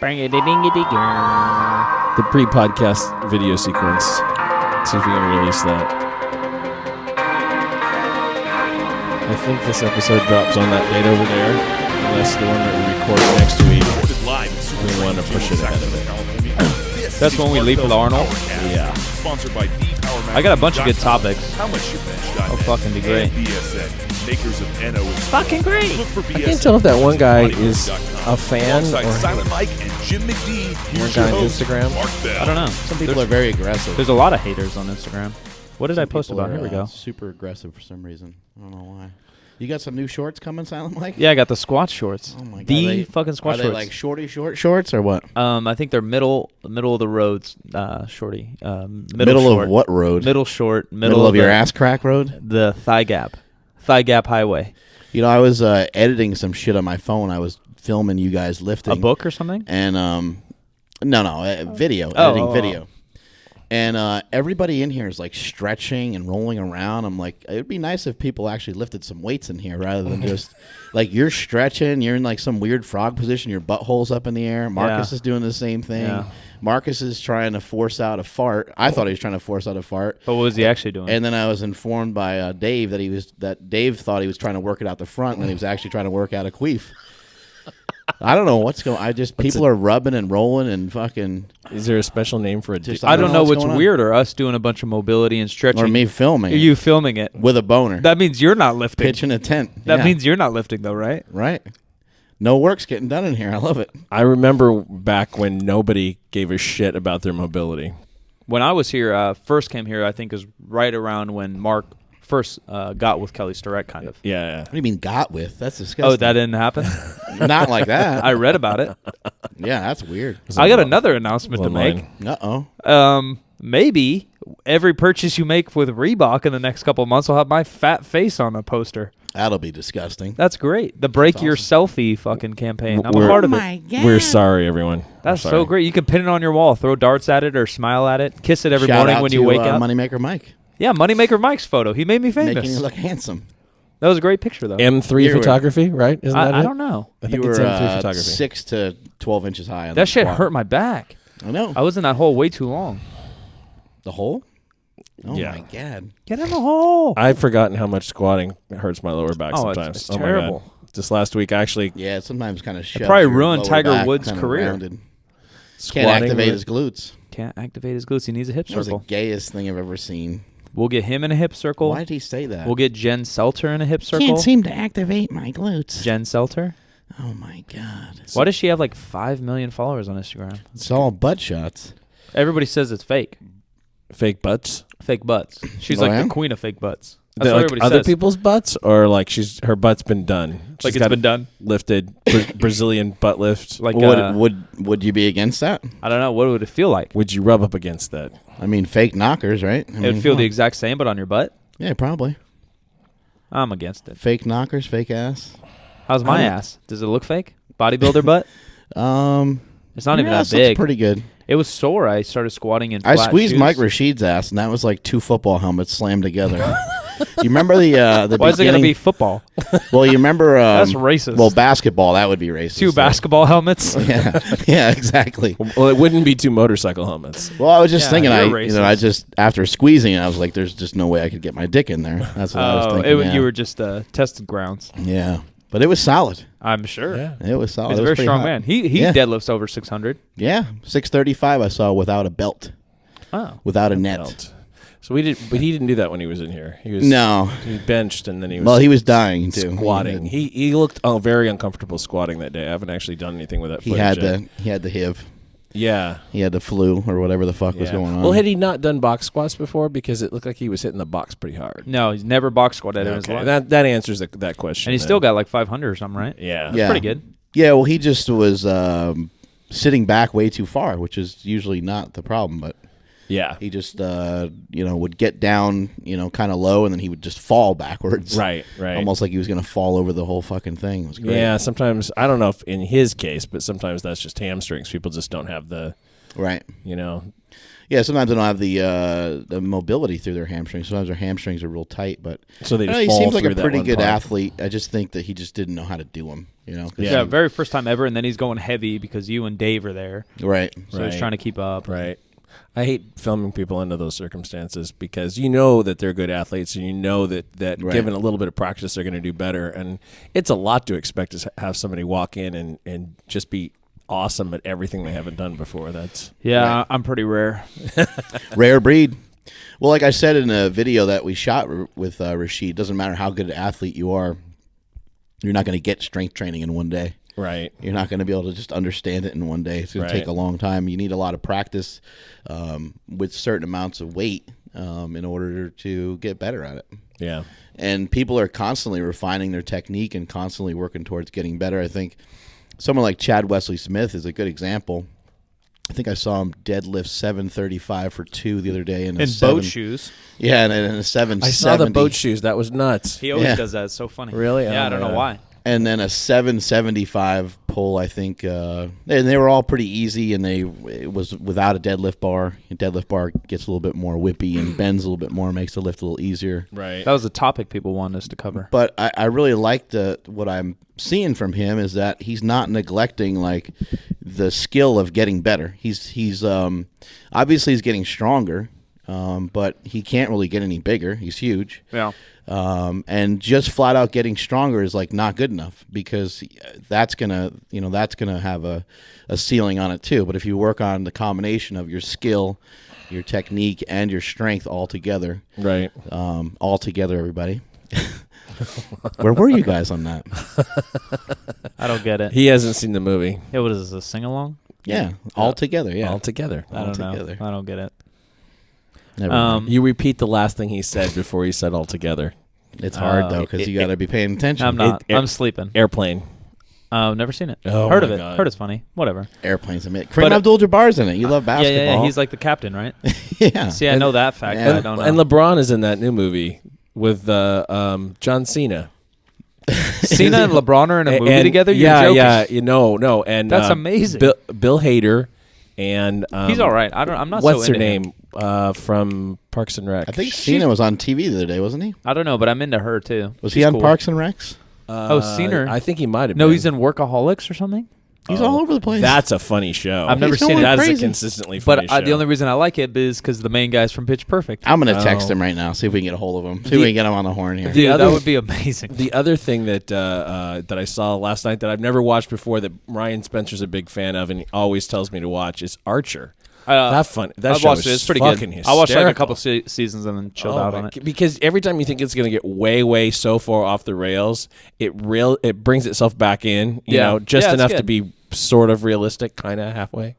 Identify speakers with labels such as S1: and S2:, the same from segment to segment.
S1: The pre-podcast video sequence. See if we can release that. I think this episode drops on that date over there, unless the one that we record next week, we want to push it ahead of it.
S2: That's when we leave for the Arnold?
S1: Yeah.
S2: I got a bunch of good topics. Oh, fucking be great. Fucking great.
S1: I can't tell if that one guy is a fan or one guy on Instagram.
S2: I don't know.
S3: Some people are very aggressive.
S2: There's a lot of haters on Instagram. What did I post about? Here we go.
S3: Super aggressive for some reason. I don't know why. You got some new shorts coming, Silent Mike?
S2: Yeah, I got the squat shorts.
S3: Oh my god.
S2: The fucking squat shorts.
S3: Are they like shorty short shorts or what?
S2: I think they're middle of the roads, shorty.
S3: Middle
S2: short.
S3: of what road?
S2: Middle short.
S3: Middle of your ass crack road?
S2: The thigh gap highway.
S3: You know, I was editing some shit on my phone. I was filming you guys lifting.
S2: A book or something?
S3: And video, editing video. And everybody in here is like stretching and rolling around. I'm like, it would be nice if people actually lifted some weights in here rather than just like you're stretching. You're in like some weird frog position. Your butthole's up in the air. Marcus is doing the same thing. Yeah. Marcus is trying to force out a fart. I thought he was trying to force out a fart.
S2: But what was he actually doing?
S3: And then I was informed by Dave that Dave thought he was trying to work it out the front, and then he was actually trying to work out a queef. I don't know what's going on. People are rubbing and rolling and fucking...
S1: Is there a special name for it?
S2: I don't know what's weirder, us doing a bunch of mobility and stretching.
S3: Or me filming.
S2: Or you filming it.
S3: With a boner.
S2: That means you're not lifting.
S3: Pitching a tent.
S2: That means you're not lifting, though, right?
S3: Right. No work's getting done in here. I love it.
S1: I remember back when nobody gave a shit about their mobility.
S2: When I was here, first came here, I think is right around when Mark first got with Kelly Starrett, kind of.
S1: Yeah.
S3: What do you mean got with? That's disgusting.
S2: Oh, that didn't happen?
S3: Not like that.
S2: I read about it.
S3: Yeah, that's weird.
S2: I got another announcement to make.
S3: Uh-oh.
S2: Maybe every purchase you make with Reebok in the next couple of months will have my fat face on a poster.
S3: That'll be disgusting.
S2: That's great. The Break Your Selfie fucking campaign. I'm a part of it.
S3: God.
S1: We're sorry, everyone.
S2: That's so great. You can pin it on your wall, throw darts at it, or smile at it, kiss it every morning when you wake up.
S3: Moneymaker Mike.
S2: Yeah, Moneymaker Mike's photo. He made me famous.
S3: Making you look handsome.
S2: That was a great picture, though.
S1: M3 photography, right? Isn't that it?
S2: I don't know.
S1: I think
S3: you
S1: it's
S3: were
S1: M3 photography.
S3: 6 to 12 inches high. On
S2: that shit hurt my back.
S3: I know.
S2: I was in that hole way too long.
S3: The hole? Oh,
S1: yeah.
S3: my God.
S2: Get in the hole.
S1: I've forgotten how much squatting hurts my lower back sometimes.
S2: It's terrible.
S1: My God. Just last week, actually.
S3: Yeah, sometimes kind of
S2: It probably ruined Tiger Woods' career.
S3: Can't activate his glutes.
S2: Can't activate his glutes. He needs a hip circle.
S3: That was the gayest thing I've ever seen.
S2: We'll get him in a hip circle.
S3: Why did he say that?
S2: We'll get Jen Selter in a hip circle.
S3: Can't seem to activate my glutes.
S2: Jen Selter?
S3: Oh, my God.
S2: Why does she have like 5 million followers on Instagram?
S3: It's all butt shots.
S2: Everybody says it's fake.
S1: Fake butts?
S2: Fake butts. She's like the queen of fake butts. That's what
S1: like
S2: everybody
S1: other
S2: says.
S1: people's butts, or like her butt's been done.
S2: Like it's been done,
S1: lifted, Brazilian butt lift.
S2: Like
S3: would you be against that?
S2: I don't know. What would it feel like?
S1: Would you rub up against that?
S3: I mean, fake knockers, right?
S2: It would feel the exact same, but on your butt.
S3: Yeah, probably.
S2: I'm against it.
S3: Fake knockers, fake ass.
S2: How's my ass? Does it look fake? Bodybuilder butt? It's not even that big.
S3: It's pretty good.
S2: It was sore. I started squatting in
S3: I
S2: flat
S3: squeezed
S2: shoes.
S3: Mike Rashid's ass, and that was like 2 football helmets slammed together. You remember the
S2: Why is it going to be football?
S3: Well, you remember...
S2: That's racist.
S3: Well, basketball, that would be racist.
S2: 2 basketball helmets?
S3: Yeah, exactly.
S1: Well, it wouldn't be 2 motorcycle helmets.
S3: Well, I was just thinking,
S2: I
S3: just after squeezing it, I was like, there's just no way I could get my dick in there. That's what I was thinking.
S2: You were just tested grounds.
S3: Yeah. But it was solid.
S2: I'm sure.
S1: Yeah.
S3: It was solid.
S2: He's a very strong man. He deadlifts over 600.
S3: Yeah. 635 I saw without a belt.
S2: Oh.
S3: Without a net.
S1: Belt. So but he didn't do that when he was in here. He benched and then he was.
S3: Well, he was dying too.
S1: Squatting. He looked very uncomfortable squatting that day. I haven't actually done anything with that.
S3: He had the HIV.
S1: Yeah.
S3: He had the flu or whatever the fuck was going on.
S1: Well, had he not done box squats before? Because it looked like he was hitting the box pretty hard.
S2: No, he's never box squatted in his life.
S1: That answers that question.
S2: And he still got like 500 or something, right?
S1: Yeah.
S2: That's pretty good.
S3: Yeah, well, he just was sitting back way too far, which is usually not the problem, but
S1: yeah,
S3: he just would get down, kind of low, and then he would just fall backwards.
S1: Right.
S3: Almost like he was going to fall over the whole fucking thing. It was great.
S1: Yeah, sometimes, I don't know if in his case, but sometimes that's just hamstrings. People just don't have the...
S3: Right. Yeah, sometimes they don't have the mobility through their hamstrings. Sometimes their hamstrings are real tight, but
S1: So they just
S3: he
S1: fall
S3: seems like
S1: through
S3: a
S1: that
S3: pretty
S1: one
S3: good
S1: part.
S3: athlete. I just think that he just didn't know how to do them. You know? 'Cause
S2: Yeah, very first time ever, and then he's going heavy because you and Dave are there.
S3: right.
S2: So he's
S1: Right.
S2: trying to keep up.
S1: Right. I hate filming people under those circumstances because you know that they're good athletes and you know that
S3: Right.
S1: given a little bit of practice, they're going to do better. And it's a lot to expect to have somebody walk in and just be awesome at everything they haven't done before. That's
S2: Yeah,
S3: Right.
S2: I'm pretty rare.
S3: Rare breed. Well, like I said in a video that we shot with Rashid, doesn't matter how good an athlete you are, you're not going to get strength training in one day.
S1: right.
S3: You're not going to be able to just understand it in one day. It's going to
S1: Right.
S3: take a long time. You need a lot of practice with certain amounts of weight in order to get better at it.
S1: Yeah.
S3: And people are constantly refining their technique and constantly working towards getting better. I think someone like Chad Wesley Smith is a good example. I think I saw him deadlift 735 for 2 the other day in
S2: boat shoes.
S3: Yeah, and a 770.
S1: I saw the boat shoes. That was nuts.
S2: He always
S3: Yeah.
S2: does that. It's so funny.
S1: Really?
S2: Yeah,
S1: Oh,
S2: I don't know
S1: man.
S2: why.
S3: And then a 775 pull, I think. And they were all pretty easy, and it was without a deadlift bar. A deadlift bar gets a little bit more whippy and bends a little bit more, makes the lift a little easier.
S1: Right.
S2: That was a topic people wanted us to cover.
S3: But I really like what I'm seeing from him is that he's not neglecting like the skill of getting better. He's obviously he's getting stronger, but he can't really get any bigger. He's huge.
S2: Yeah.
S3: And just flat out getting stronger is like not good enough because that's gonna have a ceiling on it too. But if you work on the combination of your skill, your technique, and your strength all together,
S1: Right.
S3: everybody. Where were you guys on that?
S2: I don't get it.
S1: He hasn't seen the movie.
S2: Yeah, what is this, a sing-along?
S3: Yeah, all together. Yeah,
S1: All together.
S2: I don't
S3: together.
S2: know. I don't get it.
S3: Never mind.
S1: You repeat the last thing he said before he said all together.
S3: It's hard though because you got to be paying attention.
S2: I'm not.
S1: It-
S2: I'm sleeping.
S1: Airplane.
S2: Never seen it.
S1: Oh,
S2: Heard of
S1: my
S2: it.
S1: God.
S2: Heard it's funny. Whatever.
S3: Airplanes. I mean,
S2: But-
S3: Kareem Abdul-Jabbar's in it. You love basketball.
S2: Yeah. He's like the captain, right?
S3: yeah.
S2: See, I know that fact,
S3: Yeah.
S2: but I don't know.
S1: And LeBron is in that new movie with John Cena.
S2: Cena and LeBron are in a movie
S1: And-
S2: together? You're
S1: yeah,
S2: joking.
S1: yeah. No. And
S2: That's amazing.
S1: Bill Hader and
S2: He's all right. I'm not
S1: what's
S2: so
S1: her
S2: into him.
S1: name from Parks and Rec?
S3: I think Cena was on TV the other day, wasn't he?
S2: I don't know, but I'm into her too.
S3: Was
S2: She's
S3: he on
S2: cool.
S3: Parks and Recs?
S2: Cena.
S1: I think he might have.
S2: No,
S1: been.
S2: he's in Workaholics or something.
S3: He's all over the place.
S1: That's a funny show.
S2: I've never
S3: He's
S2: seen
S3: going
S2: it.
S1: That is
S3: crazy.
S1: a consistently funny
S2: But
S1: show.
S2: the only reason I like it is because the main guy's from Pitch Perfect.
S3: I'm gonna text
S1: Oh.
S3: him right now. See if we can get a hold of him. See if we can get him on the horn here.
S2: Dude,
S1: other-
S2: that would be amazing.
S1: The other thing that I saw last night that I've never watched before that Ryan Spencer's a big fan of and he always tells me to watch is Archer. That
S2: I've
S1: show
S2: watched
S1: is
S2: it. It's pretty
S1: fucking
S2: good. I watched like a
S1: hysterical.
S2: couple seasons and then chilled
S1: Oh
S2: out
S1: my
S2: on it.
S1: Because every time you think it's going to get way so far off the rails, it brings itself back in, you
S2: Yeah.
S1: know, just
S2: Yeah, it's
S1: enough to
S2: good.
S1: be sort of realistic, kind of halfway.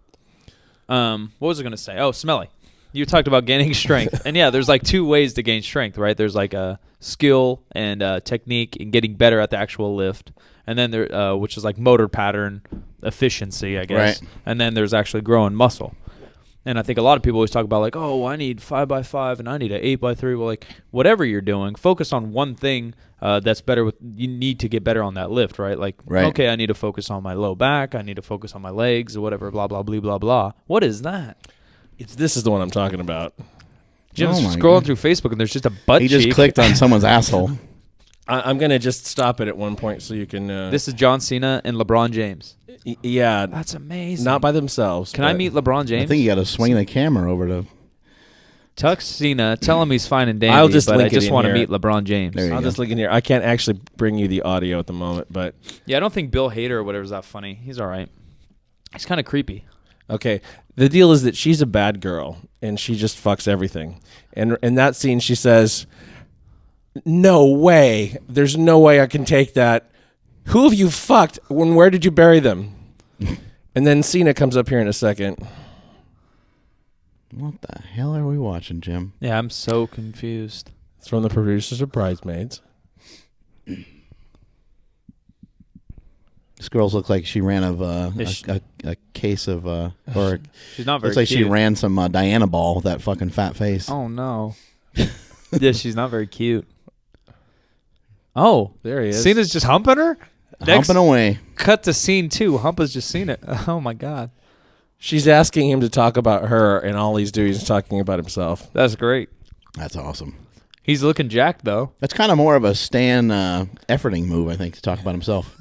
S2: What was I going to say? Oh, smelly. You talked about gaining strength. And yeah, there's like 2 ways to gain strength, right? There's like a skill and technique and getting better at the actual lift. And then there, which is like motor pattern efficiency, I guess.
S3: Right.
S2: And then there's actually growing muscle. And I think a lot of people always talk about like, oh, I need 5x5 and I need an 8x3. Well, like whatever you're doing, focus on one thing that's better. You need to get better on that lift, right? Like,
S3: Right.
S2: okay, I need to focus on my low back. I need to focus on my legs or whatever, blah, blah, blah, blah, blah. What is that?
S1: This is the one I'm talking about.
S2: Jim's
S3: Oh my
S2: scrolling
S3: God.
S2: through Facebook and there's just a butt
S3: He
S2: cheek.
S3: just clicked on someone's asshole.
S1: I'm going to just stop it at one point so you can...
S2: This is John Cena and LeBron James.
S1: yeah,
S2: That's amazing.
S1: not by themselves.
S2: Can I
S1: but-
S2: meet LeBron
S3: I
S2: James?
S3: think you got to swing the camera over to.
S2: Tuck Cena, tell him he's fine and dandy,
S1: I'll just
S2: but I
S1: link it
S2: just
S1: in
S2: want to
S1: here.
S2: meet LeBron James.
S3: There you
S1: I'll
S3: go.
S1: just look in here. I can't actually bring you the audio at the moment, but...
S2: Yeah, I don't think Bill Hader or whatever is that funny. He's all right. He's kind of creepy.
S1: Okay, the deal is that she's a bad girl, and she just fucks everything. And in that scene, she says, "No way. There's no way I can take that. Who have you fucked? Where did you bury them?" And then Cena comes up here in a second.
S3: What the hell are we watching, Jim?
S2: Yeah, I'm so confused.
S1: It's from the producers of Bridesmaids.
S3: This girls look like she ran of
S2: Is
S3: a case of or
S2: She's not very
S3: looks like
S2: cute.
S3: she ran some Diana ball with that fucking fat face.
S2: Oh, no. Yeah, she's not very cute. Oh,
S1: There he is.
S2: Cena's just humping her? Next,
S3: Humping away.
S2: cut to scene 2. Humpa's just seen it. Oh, my God.
S1: She's asking him to talk about her, and all he's doing is talking about himself.
S2: That's great.
S3: That's awesome.
S2: He's looking jacked, though.
S3: That's kind of more of a Stan efforting move, I think, to talk about himself.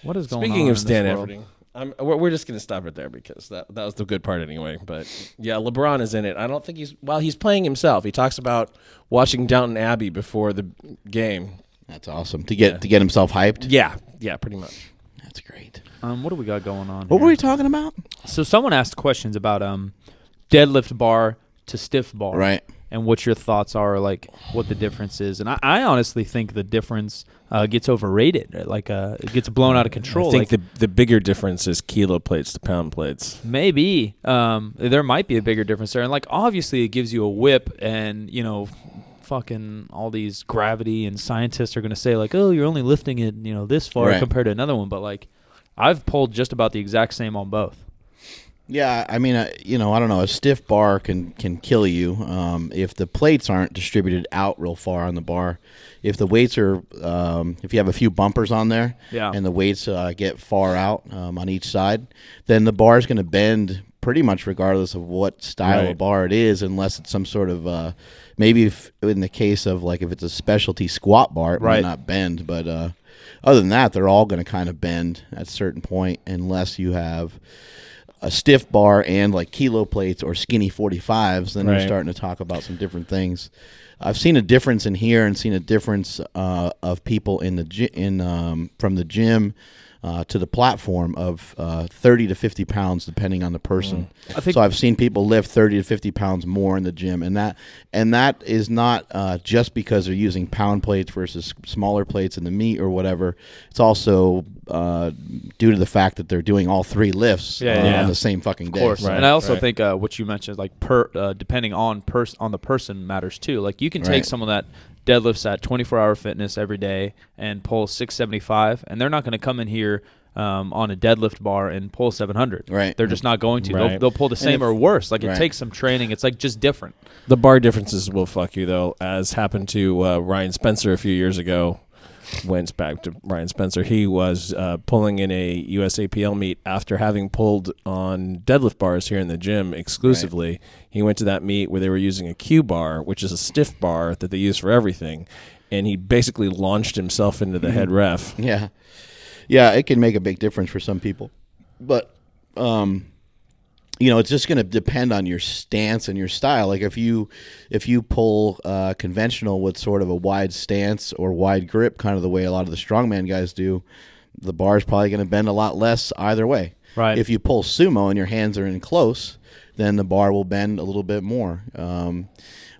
S2: What is going on?
S1: Speaking of
S2: in
S1: Stan
S2: this world?
S1: efforting, we're just going to stop it there because that was the good part anyway. But yeah, LeBron is in it. I don't think he's playing himself. He talks about watching Downton Abbey before the game.
S3: That's awesome. To get himself hyped?
S1: Yeah, pretty much.
S3: That's great.
S2: What do we got going on
S3: What
S2: here?
S3: were we talking about?
S2: So someone asked questions about deadlift bar to stiff bar.
S3: Right.
S2: And what your thoughts are, like what the difference is. And I honestly think the difference gets overrated. Like it gets blown out of control.
S1: I think the bigger difference is kilo plates to pound plates.
S2: Maybe. There might be a bigger difference there. And like obviously it gives you a whip and, you know, fucking all these gravity and scientists are going to say like, oh, you're only lifting it, you know, this far compared to another one. But like I've pulled just about the exact same on both.
S3: Yeah, I mean, you know, I don't know. A stiff bar can kill you if the plates aren't distributed out real far on the bar. If the weights are, if you have a few bumpers on there, and the weights get far out on each side, then the bar is going to bend pretty much regardless of what style of bar it is, unless it's some sort of maybe if, in the case of like if it's a specialty squat bar, it might not bend. But other than that, they're all going to kind of bend at a certain point, unless you have a stiff bar and like kilo plates or skinny 45s, then you're starting to talk about some different things. I've seen a difference in here and seen a difference of people in the from the gym to the platform of 30 to 50 pounds depending on the person. So I've seen people lift 30 to 50 pounds more in the gym, and that is not just because they're using pound plates versus smaller plates in the meet or whatever. It's also due to the fact that they're doing all three lifts on the same fucking day.
S2: Of course. And I also think what you mentioned, like depending on the person matters too. Like you can take someone that deadlifts at 24-hour fitness every day and pull 675, and they're not going to come in here on a deadlift bar and pull 700.
S3: Right.
S2: They're just not going to. They'll pull the same or worse. Like it takes some training. It's like just different.
S1: The bar differences will fuck you though, as happened to Ryan Spencer a few years ago. Went back to Ryan Spencer. He was pulling in a USAPL meet after having pulled on deadlift bars here in the gym exclusively. He went to that meet where they were using a Q bar, which is a stiff bar that they use for everything, and he basically launched himself into the head ref.
S3: Yeah, it can make a big difference for some people, but you know, it's just going to depend on your stance and your style. Like if you pull conventional with sort of a wide stance or wide grip, kind of the way a lot of the strongman guys do, the bar is probably going to bend a lot less either way.
S2: Right.
S3: If you pull sumo and your hands are in close, then the bar will bend a little bit more.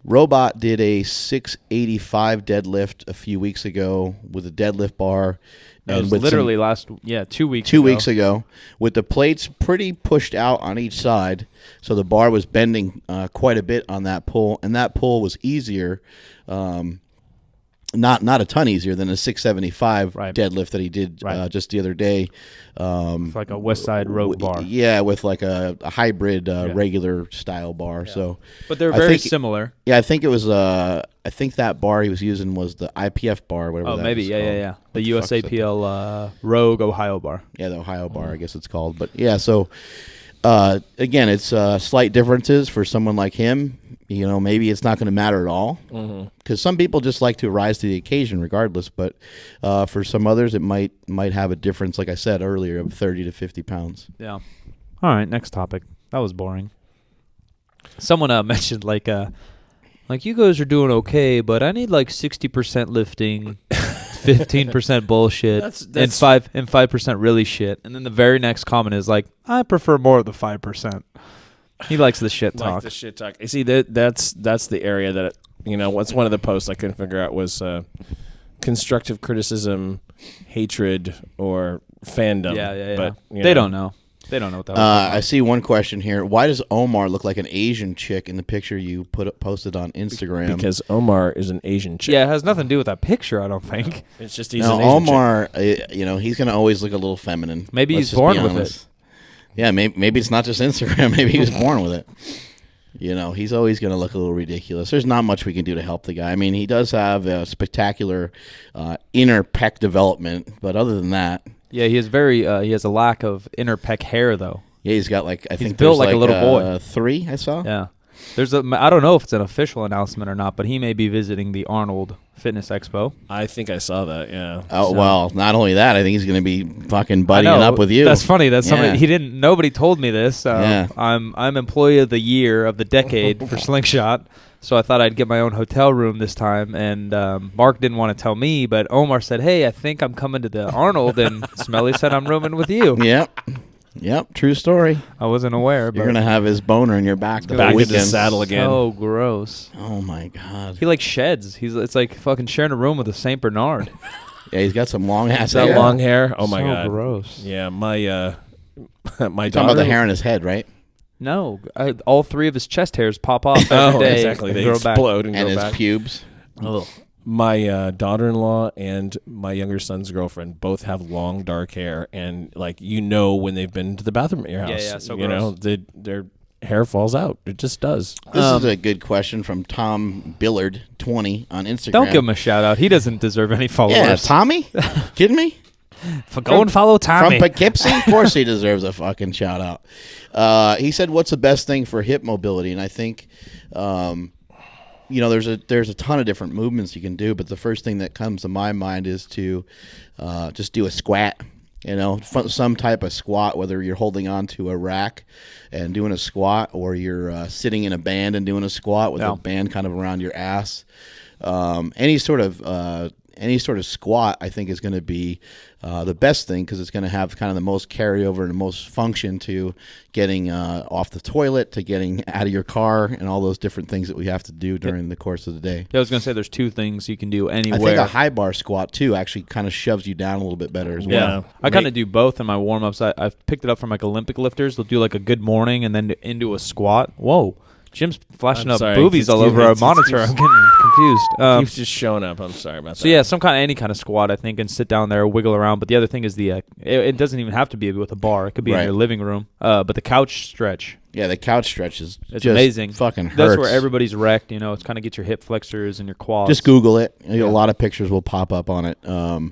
S3: Robot did a 685 deadlift a few weeks ago with a deadlift bar.
S2: That was literally 2 weeks
S3: ago. 2 weeks ago, with the plates pretty pushed out on each side, so the bar was bending quite a bit on that pull, and that pull was easier, not a ton easier than a 675 deadlift that he did just the other day.
S2: It's like a West Side Rogue bar.
S3: Yeah, with like a hybrid regular style bar. Yeah. So,
S2: but they're very similar.
S3: Yeah, I think it was. I think that bar he was using was the IPF bar, whatever.
S2: Oh, maybe. Yeah. The USAPL Rogue Ohio bar.
S3: Yeah, the Ohio bar, I guess it's called. But yeah, so again, it's slight differences for someone like him. You know, maybe it's not going to matter at all because some people just like to rise to the occasion regardless. But for some others, it might have a difference, like I said earlier, of 30 to 50 pounds.
S2: Yeah. All right, next topic. That was boring. Someone mentioned like you guys are doing okay, but I need like 60% lifting, 15% bullshit, and 5% really shit. And then the very next comment is like, I prefer more of the 5%. He likes the shit talk.
S1: The shit talk. You see, that's the area that, you know, what's one of the posts I couldn't figure out was constructive criticism, hatred, or fandom.
S2: Yeah.
S1: But,
S2: they don't know. They don't know what that was.
S3: I see one question here. Why does Omar look like an Asian chick in the picture you posted on Instagram?
S1: Because Omar is an Asian chick.
S2: Yeah, it has nothing to do with that picture, I don't think.
S1: It's just he's an Asian
S3: Omar, you know, he's going to always look a little feminine.
S2: Maybe he's born with it.
S3: Yeah, maybe it's not just Instagram. Maybe he was born with it. You know, he's always going to look a little ridiculous. There's not much we can do to help the guy. I mean, he does have a spectacular inner pec development, but other than that,
S2: Yeah, he is very. He has a lack of inner pec hair, though.
S3: Yeah, he's got like I think
S2: built
S3: there's
S2: like a little boy.
S3: 3 I saw.
S2: Yeah. I don't know if it's an official announcement or not, but he may be visiting the Arnold Fitness Expo.
S1: I think I saw that. Yeah.
S3: Oh well, not only that, I think he's going to be fucking buddying up with you.
S2: That's funny. That's
S3: Yeah.
S2: something nobody told me this.
S3: Yeah.
S2: I'm employee of the year of the decade for Slingshot. So I thought I'd get my own hotel room this time, and Mark didn't want to tell me, but Omar said, "Hey, I think I'm coming to the Arnold," and Smelly said, "I'm rooming with you."
S3: Yep, true story.
S2: I wasn't aware.
S3: You're gonna have his boner in your back the
S1: Back
S3: whole
S1: into the
S3: weekend.
S1: saddle again.
S2: Oh, gross.
S3: Oh my god.
S2: He like sheds. It's like fucking sharing a room with a Saint Bernard.
S3: Yeah, he's got some long ass
S1: That
S3: hair.
S1: long hair. Oh my
S2: So
S1: god.
S2: gross.
S1: Yeah, my my
S3: Talking
S1: daughter.
S3: about the hair on his head, right?
S2: No, all 3 of his chest hairs pop off every
S1: Oh,
S2: day.
S1: exactly.
S2: and
S1: They
S2: grow
S1: explode and,
S3: And
S1: go
S3: his
S1: back.
S3: pubes.
S2: Ugh.
S1: My daughter-in-law and my younger son's girlfriend both have long dark hair, and like when they've been to the bathroom at your house,
S2: Yeah, so
S1: you know, their hair falls out. It just does.
S3: This is a good question from Tom Billard 20 on Instagram.
S2: Don't give him a shout out. He doesn't deserve any followers.
S3: Yeah, Tommy? Kidding me?
S2: Go and follow Tommy.
S3: From Poughkeepsie? Of course he deserves a fucking shout out. He said, "What's the best thing for hip mobility?" And I think, there's a ton of different movements you can do, but the first thing that comes to my mind is to just do a squat. Some type of squat, whether you're holding on to a rack and doing a squat, or you're sitting in a band and doing a squat with a band kind of around your ass. Any sort of squat, I think, is going to be the best thing, because it's going to have kind of the most carryover and the most function to getting off the toilet, to getting out of your car, and all those different things that we have to do during the course of the day.
S2: Yeah, I was going to say there's 2 things you can do anywhere.
S3: I think a high bar squat, too, actually kind of shoves you down a little bit better as well.
S2: Yeah, I kind of do both in my warm-ups. I've picked it up from like Olympic lifters. They'll do like a good morning and then into a squat. Whoa. Jim's flashing up boobies all over our monitor. I'm getting confused.
S1: Keeps just showing up. I'm sorry about that.
S2: So yeah, any kind of squat, I think, and sit down there, wiggle around. But the other thing is it doesn't even have to be with a bar. It could be in your living room. But the couch stretch.
S3: Yeah, the couch stretch is
S2: It's
S3: just
S2: amazing.
S3: Fucking hurts.
S2: That's where everybody's wrecked. It's kind of get your hip flexors and your quads.
S3: Just Google it. A lot of pictures will pop up on it.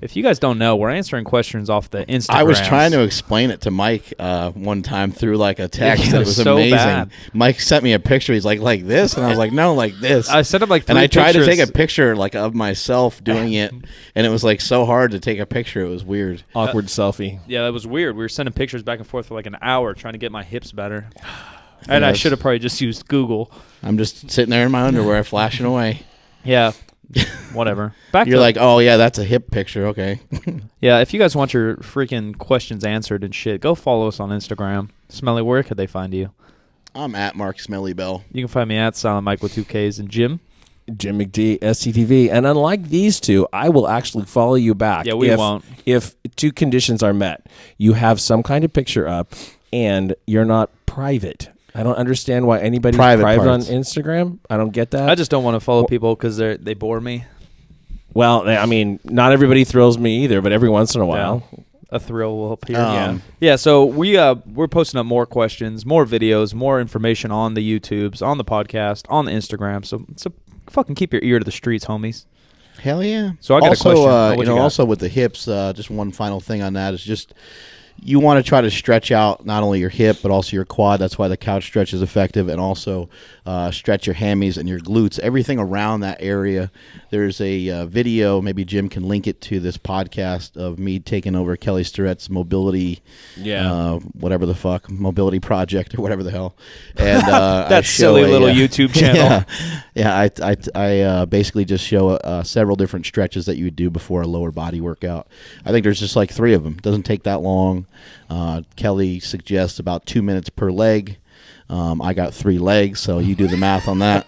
S2: If you guys don't know, we're answering questions off the Instagram.
S3: I was trying to explain it to Mike one time through like a text.
S2: Yeah,
S3: It was
S2: so
S3: amazing.
S2: bad.
S3: Mike sent me a picture. He's like this, and I was like, no, like this.
S2: I sent him like 3
S3: and I tried to
S2: pictures.
S3: take a picture like of myself doing it, and it was like so hard to take a picture. It was weird.
S1: Awkward selfie.
S2: Yeah, that was weird. We were sending pictures back and forth for like an hour trying to get my hips better. And I should have probably just used Google.
S3: I'm just sitting there in my underwear, flashing away.
S2: Yeah, whatever.
S3: You're like, oh yeah, that's a hip picture. Okay.
S2: Yeah, if you guys want your freaking questions answered and shit, go follow us on Instagram. Smelly, where could they find you?
S3: I'm at Mark Smelly Bell.
S2: You can find me at Silent Mike with 2 Ks. And Jim?
S1: Jim McD, SCTV. And unlike these two, I will actually follow you back.
S2: Yeah, we won't.
S1: If 2 conditions are met. You have some kind of picture up, and you're not private. I don't understand why anybody's private on Instagram. I don't get that.
S2: I just don't want to follow people because they bore me.
S1: Well, I mean, not everybody thrills me either, but every once in a while.
S2: Yeah. A thrill will appear.
S3: Yeah.
S2: So we're posting up more questions, more videos, more information on the YouTubes, on the podcast, on the Instagram. So fucking keep your ear to the streets, homies.
S3: Hell yeah.
S2: So I got a question.
S3: Also with the hips, just one final thing on that is just you want to try to stretch out not only your hip but also your quad. That's why the couch stretch is effective, and also stretch your hammies and your glutes, everything around that area. There's a video, maybe Jim can link it to this podcast, of me taking over Kelly Starrett's mobility, whatever the fuck, mobility project or whatever the hell. And
S2: that silly little YouTube channel.
S3: Yeah, I basically just show several different stretches that you would do before a lower body workout. I think there's just like 3 of them. It doesn't take that long. Kelly suggests about 2 minutes per leg. I got 3 legs, so you do the math on that.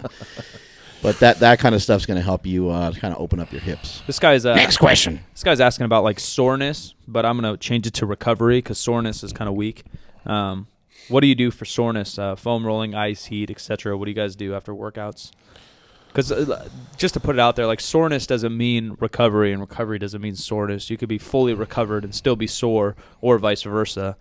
S3: But that kind of stuff's going to help you kind of open up your hips.
S2: This guy's
S3: Next question.
S2: This guy's asking about like soreness, but I'm going to change it to recovery because soreness is kind of weak. What do you do for soreness? Foam rolling, ice, heat, etc. What do you guys do after workouts? Because just to put it out there, like soreness doesn't mean recovery, and recovery doesn't mean soreness. You could be fully recovered and still be sore, or vice versa.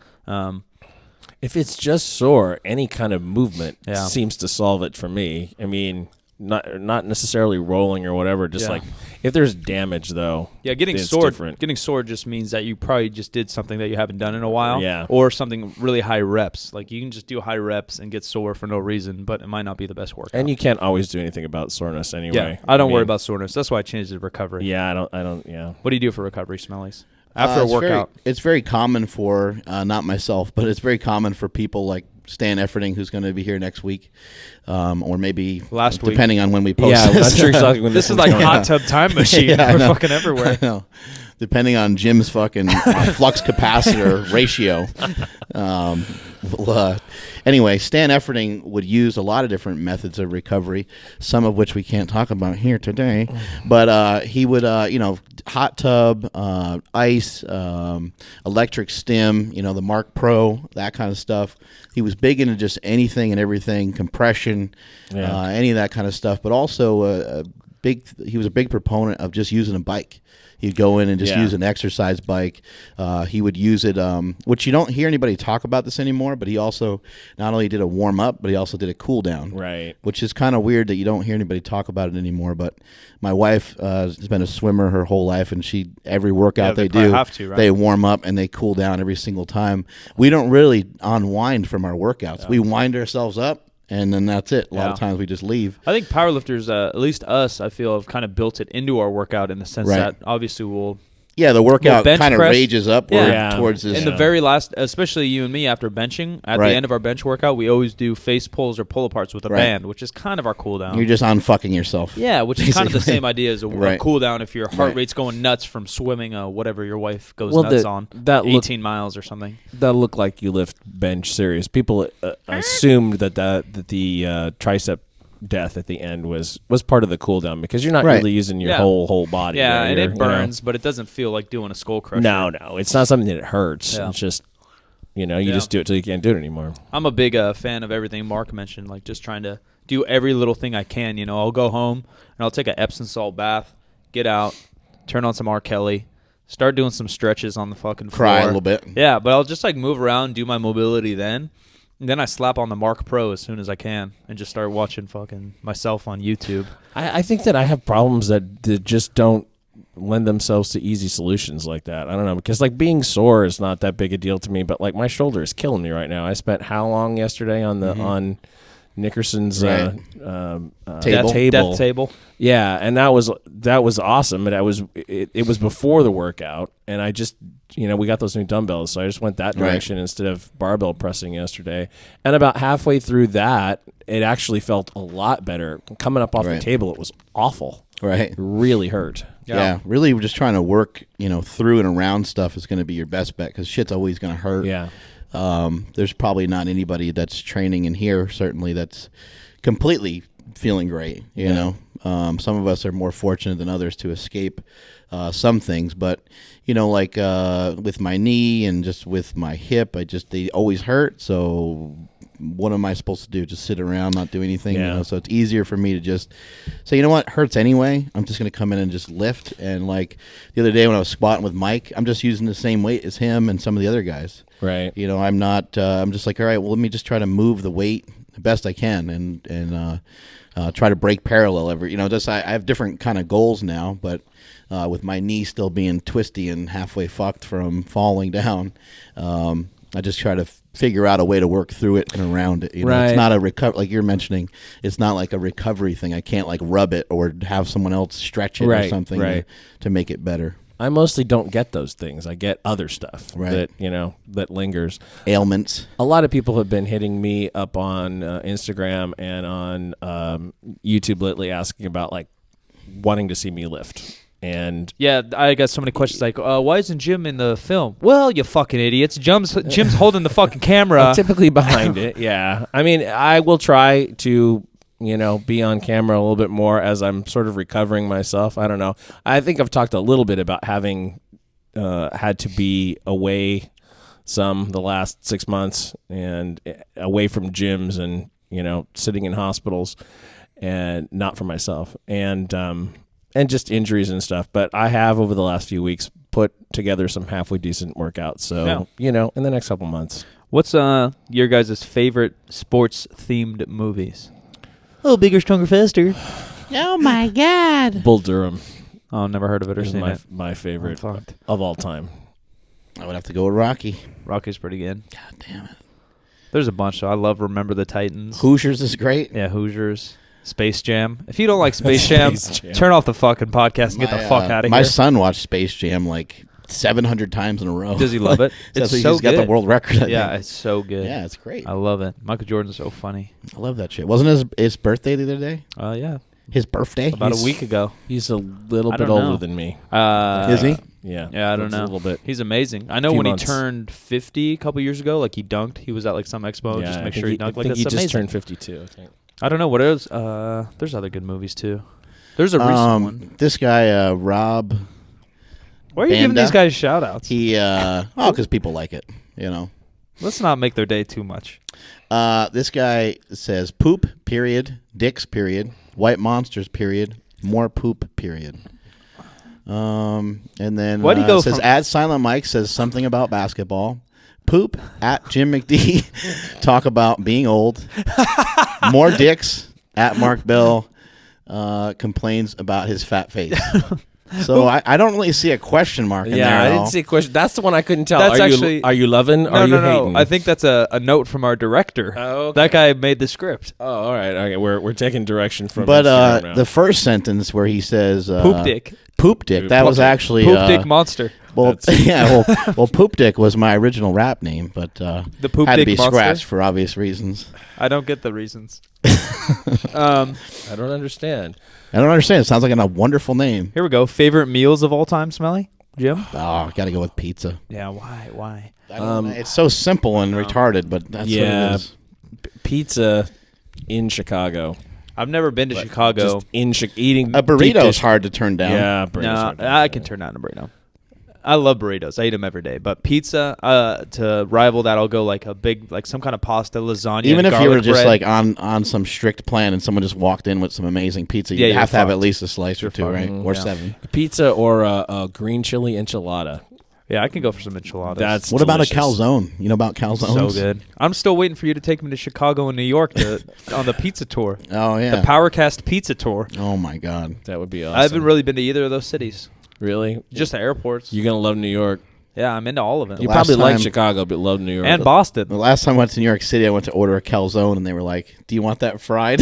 S1: If it's just sore, any kind of movement seems to solve it for me. I mean, not necessarily rolling or whatever. Just like if there's damage though.
S2: Yeah, getting
S1: it's
S2: sore.
S1: different.
S2: Getting sore just means that you probably just did something that you haven't done in a while.
S1: Yeah.
S2: Or something really high reps. Like you can just do high reps and get sore for no reason, but it might not be the best workout.
S1: And you can't always do anything about soreness anyway.
S2: Yeah, I don't worry about soreness. That's why I changed it to recovery.
S1: Yeah, I don't. Yeah.
S2: What do you do for recovery, Smellies? After a workout?
S3: It's very common for, not myself, but it's very common for people like Stan Efforting, who's going to be here next week, or maybe
S2: last week,
S3: depending on when we post
S1: this.
S3: this.
S1: I'm sure exactly when
S2: this is like hot tub time machine. We're fucking everywhere.
S3: I know. Depending on Jim's fucking flux capacitor ratio. Anyway, Stan Efforting would use a lot of different methods of recovery, some of which we can't talk about here today. But he would, hot tub, ice, electric stim, the Mark Pro, that kind of stuff. He was big into just anything and everything, compression, any of that kind of stuff. But also he was a big proponent of just using a bike. He'd go in and just use an exercise bike. He would use it, which you don't hear anybody talk about this anymore, but he also not only did a warm-up, but he also did a cool-down. Right. Which is kind of weird that you don't hear anybody talk about it anymore. But my wife has been a swimmer her whole life, and every workout they do,
S2: have to, right?
S3: They warm up and they cool down every single time. We don't really unwind from our workouts. Yeah. We wind ourselves up. And then that's it. A lot of times we just leave.
S2: I think powerlifters, at least us, I feel, have kind of built it into our workout in the sense that obviously we'll
S3: Yeah, the workout kind of rages upward towards this.
S2: In the very last, especially you and me after benching, at the end of our bench workout, we always do face pulls or pull-aparts with a band, which is kind of our cool-down.
S3: You're just unfucking yourself.
S2: Yeah, which is kind of the same idea as a cool-down if your heart rate's going nuts from swimming whatever your wife goes nuts on, 18 miles or something.
S1: That looked like you lift bench serious. People assumed that the tricep death at the end was part of the cool down because you're not really using your whole body.
S2: Yeah, and it burns, but it doesn't feel like doing a skull crusher.
S1: No, it's not something that hurts. Yeah. It's just you just do it till you can't do it anymore.
S2: I'm a big fan of everything Mark mentioned, like just trying to do every little thing I can. I'll go home and I'll take an Epsom salt bath, get out, turn on some R. Kelly, start doing some stretches on the fucking floor.
S3: Cry a little bit.
S2: Yeah, but I'll just move around, do my mobility then. And then I slap on the Mark Pro as soon as I can and just start watching fucking myself on YouTube.
S1: I think that I have problems that just don't lend themselves to easy solutions like that. I don't know, because being sore is not that big a deal to me, but my shoulder is killing me right now. I spent how long yesterday on Nickerson's
S2: death table.
S1: Yeah, and that was awesome. But it was before the workout, and I just we got those new dumbbells, so I just went that direction instead of barbell pressing yesterday. And about halfway through that, it actually felt a lot better. Coming up off the table, it was awful. Right, it really hurt.
S3: Yeah, really, we're just trying to work through and around stuff is going to be your best bet because shit's always going to hurt.
S1: Yeah.
S3: There's probably not anybody that's training in here, certainly, that's completely feeling great. You know, some of us are more fortunate than others to escape some things, but with my knee and just with my hip, they always hurt. So what am I supposed to do? Just sit around, not do anything?
S1: Yeah.
S3: So it's easier for me to just say, you know what, hurts anyway. I'm just going to come in and just lift. And the other day when I was squatting with Mike, I'm just using the same weight as him and some of the other guys.
S1: Right.
S3: I'm not. I'm just all right. Well, let me just try to move the weight the best I can and try to break parallel every. I have different kind of goals now, but with my knee still being twisty and halfway fucked from falling down, I just try to figure out a way to work through it and around it. It's not a recovery, like you're mentioning. It's not like a recovery thing. I can't rub it or have someone else stretch it or something to make it better.
S1: I mostly don't get those things. I get other stuff that that lingers.
S3: Ailments.
S1: A lot of people have been hitting me up on Instagram and on YouTube lately asking about wanting to see me lift. And
S2: yeah, I got so many questions why isn't Jim in the film? Well, you fucking idiots. Jim's holding the fucking camera.
S1: Typically behind it, yeah. I mean, I will try to be on camera a little bit more as I'm sort of recovering myself. I don't know. I think I've talked a little bit about having had to be away the last 6 months and away from gyms and, sitting in hospitals and not for myself and just injuries and stuff. But I have over the last few weeks put together some halfway decent workouts. So, in the next couple months.
S2: What's your guys' favorite sports themed movies? Oh, bigger, stronger, faster.
S3: Oh my God.
S1: Bull Durham
S2: Oh, never heard of it or
S1: is
S2: seen it.
S1: my favorite
S2: I'm fucked.
S1: of all time.
S3: I would have to go with Rocky.
S2: Rocky's pretty good.
S3: God damn it.
S2: There's a bunch. So I love Remember the Titans.
S3: Hoosiers is great.
S2: Yeah, Hoosiers. Space Jam. If you don't like Space Jam,
S1: Space Jam.
S2: turn off the fucking podcast and get the fuck out of
S3: My
S2: here.
S3: son watched Space Jam like 700 times in a row.
S2: Does he love it?
S3: It's
S2: It's so
S3: he's got the
S2: good.
S3: world record. I
S2: Yeah,
S3: think.
S2: it's so good.
S3: Yeah, it's great.
S2: I love it. Michael Jordan's so funny.
S3: I love that shit. Wasn't his birthday the other day?
S2: Yeah.
S3: His birthday?
S2: About
S1: He's-
S2: a week ago.
S1: He's a little
S2: I
S1: bit
S2: don't
S1: older
S2: know.
S1: than me.
S3: Is he?
S1: Yeah.
S2: Yeah, I don't
S1: That's
S2: know.
S1: A little bit.
S2: He's amazing. I know
S1: Few
S2: when
S1: months.
S2: he turned 50 a couple years ago, like he dunked. He was at like some expo just to make sure he dunked.
S1: I
S2: Like
S1: think
S2: that's
S1: he just
S2: amazing.
S1: turned 52. I think.
S2: I don't know what else. There's other good movies too. There's a recent one.
S3: This guy, Rob,
S2: Why are you giving
S3: Banda?
S2: these guys shout outs?
S3: he, because people like it, you know.
S2: Let's not make their day too much.
S3: This guy says poop, period, dicks, period, white monsters, period, more poop, period. And then
S2: Why do you go
S3: says
S2: from-
S3: at Silent Mike says something about basketball. Poop at Jim McD. Talk about being old. More dicks at Mark Bell. Complains about his fat face. So I don't really see a question mark in there.
S1: Yeah, I
S3: at
S1: didn't
S3: all.
S1: see a question. That's the one I couldn't tell.
S2: That's
S1: are
S2: actually-
S1: are you loving?
S2: No,
S1: are you
S2: no,
S1: hating?
S2: no. I think that's a note from our director.
S1: Oh, okay.
S2: That guy made the script.
S1: Oh, all right. Okay, we're taking direction from.
S3: But
S1: Instagram now.
S3: the first sentence where he says
S2: Poop dick.
S3: poop dick, that
S1: Poop
S3: was
S1: dick.
S3: actually
S2: Poop dick monster.
S3: Well,
S1: That's-
S3: yeah, well, Poop Dick was my original rap name, but
S2: The Poop
S3: had to
S2: Dick
S3: be
S2: Monster?
S3: scratched for obvious reasons.
S2: I don't get the reasons.
S1: I don't understand.
S3: I don't understand. It sounds like a wonderful name.
S2: Here we go. Favorite meals of all time, Smelly? Jim?
S3: Oh, got to go with pizza.
S2: Yeah, why?
S3: I don't know. It's so simple and retarded, but that's what
S1: Yeah.
S3: it is.
S1: Pizza in Chicago.
S2: I've never been to Chicago.
S1: Just in eating
S3: A
S1: deep
S3: burrito is
S1: dish-
S3: hard to turn down.
S1: Yeah, burritos
S2: No,
S1: are good.
S2: I can turn down a burrito. I love burritos. I eat them every day. But pizza, to rival that, I'll go like a big, like some kind of pasta, lasagna.
S3: Even
S2: and
S3: if you were
S2: garlic
S3: just
S2: bread.
S3: like on some strict plan and someone just walked in with some amazing pizza,
S2: Yeah,
S3: you'd
S2: you're
S3: have to have at
S2: fucked.
S3: least a slice or two,
S2: fucked.
S3: right? Or
S2: Yeah.
S3: 7.
S1: Pizza or a green chili enchilada.
S2: Yeah, I can go for some enchiladas.
S1: That's
S3: What about a
S1: delicious.
S3: calzone? You know about calzones?
S2: so good. I'm still waiting for you to take me to Chicago and New York on the pizza tour.
S3: Oh, yeah.
S2: The PowerCast pizza tour.
S3: Oh, my God.
S1: That would be awesome.
S2: I haven't really been to either of those cities.
S1: Really?
S2: Just the airports.
S1: You're gonna love New York.
S2: Yeah, I'm into all of it.
S1: You
S3: last
S1: probably like
S3: time-
S1: Chicago, but love New York.
S2: And Boston.
S3: The last time I went to New York City, I went to order a calzone, and they were like, "Do you want that fried?"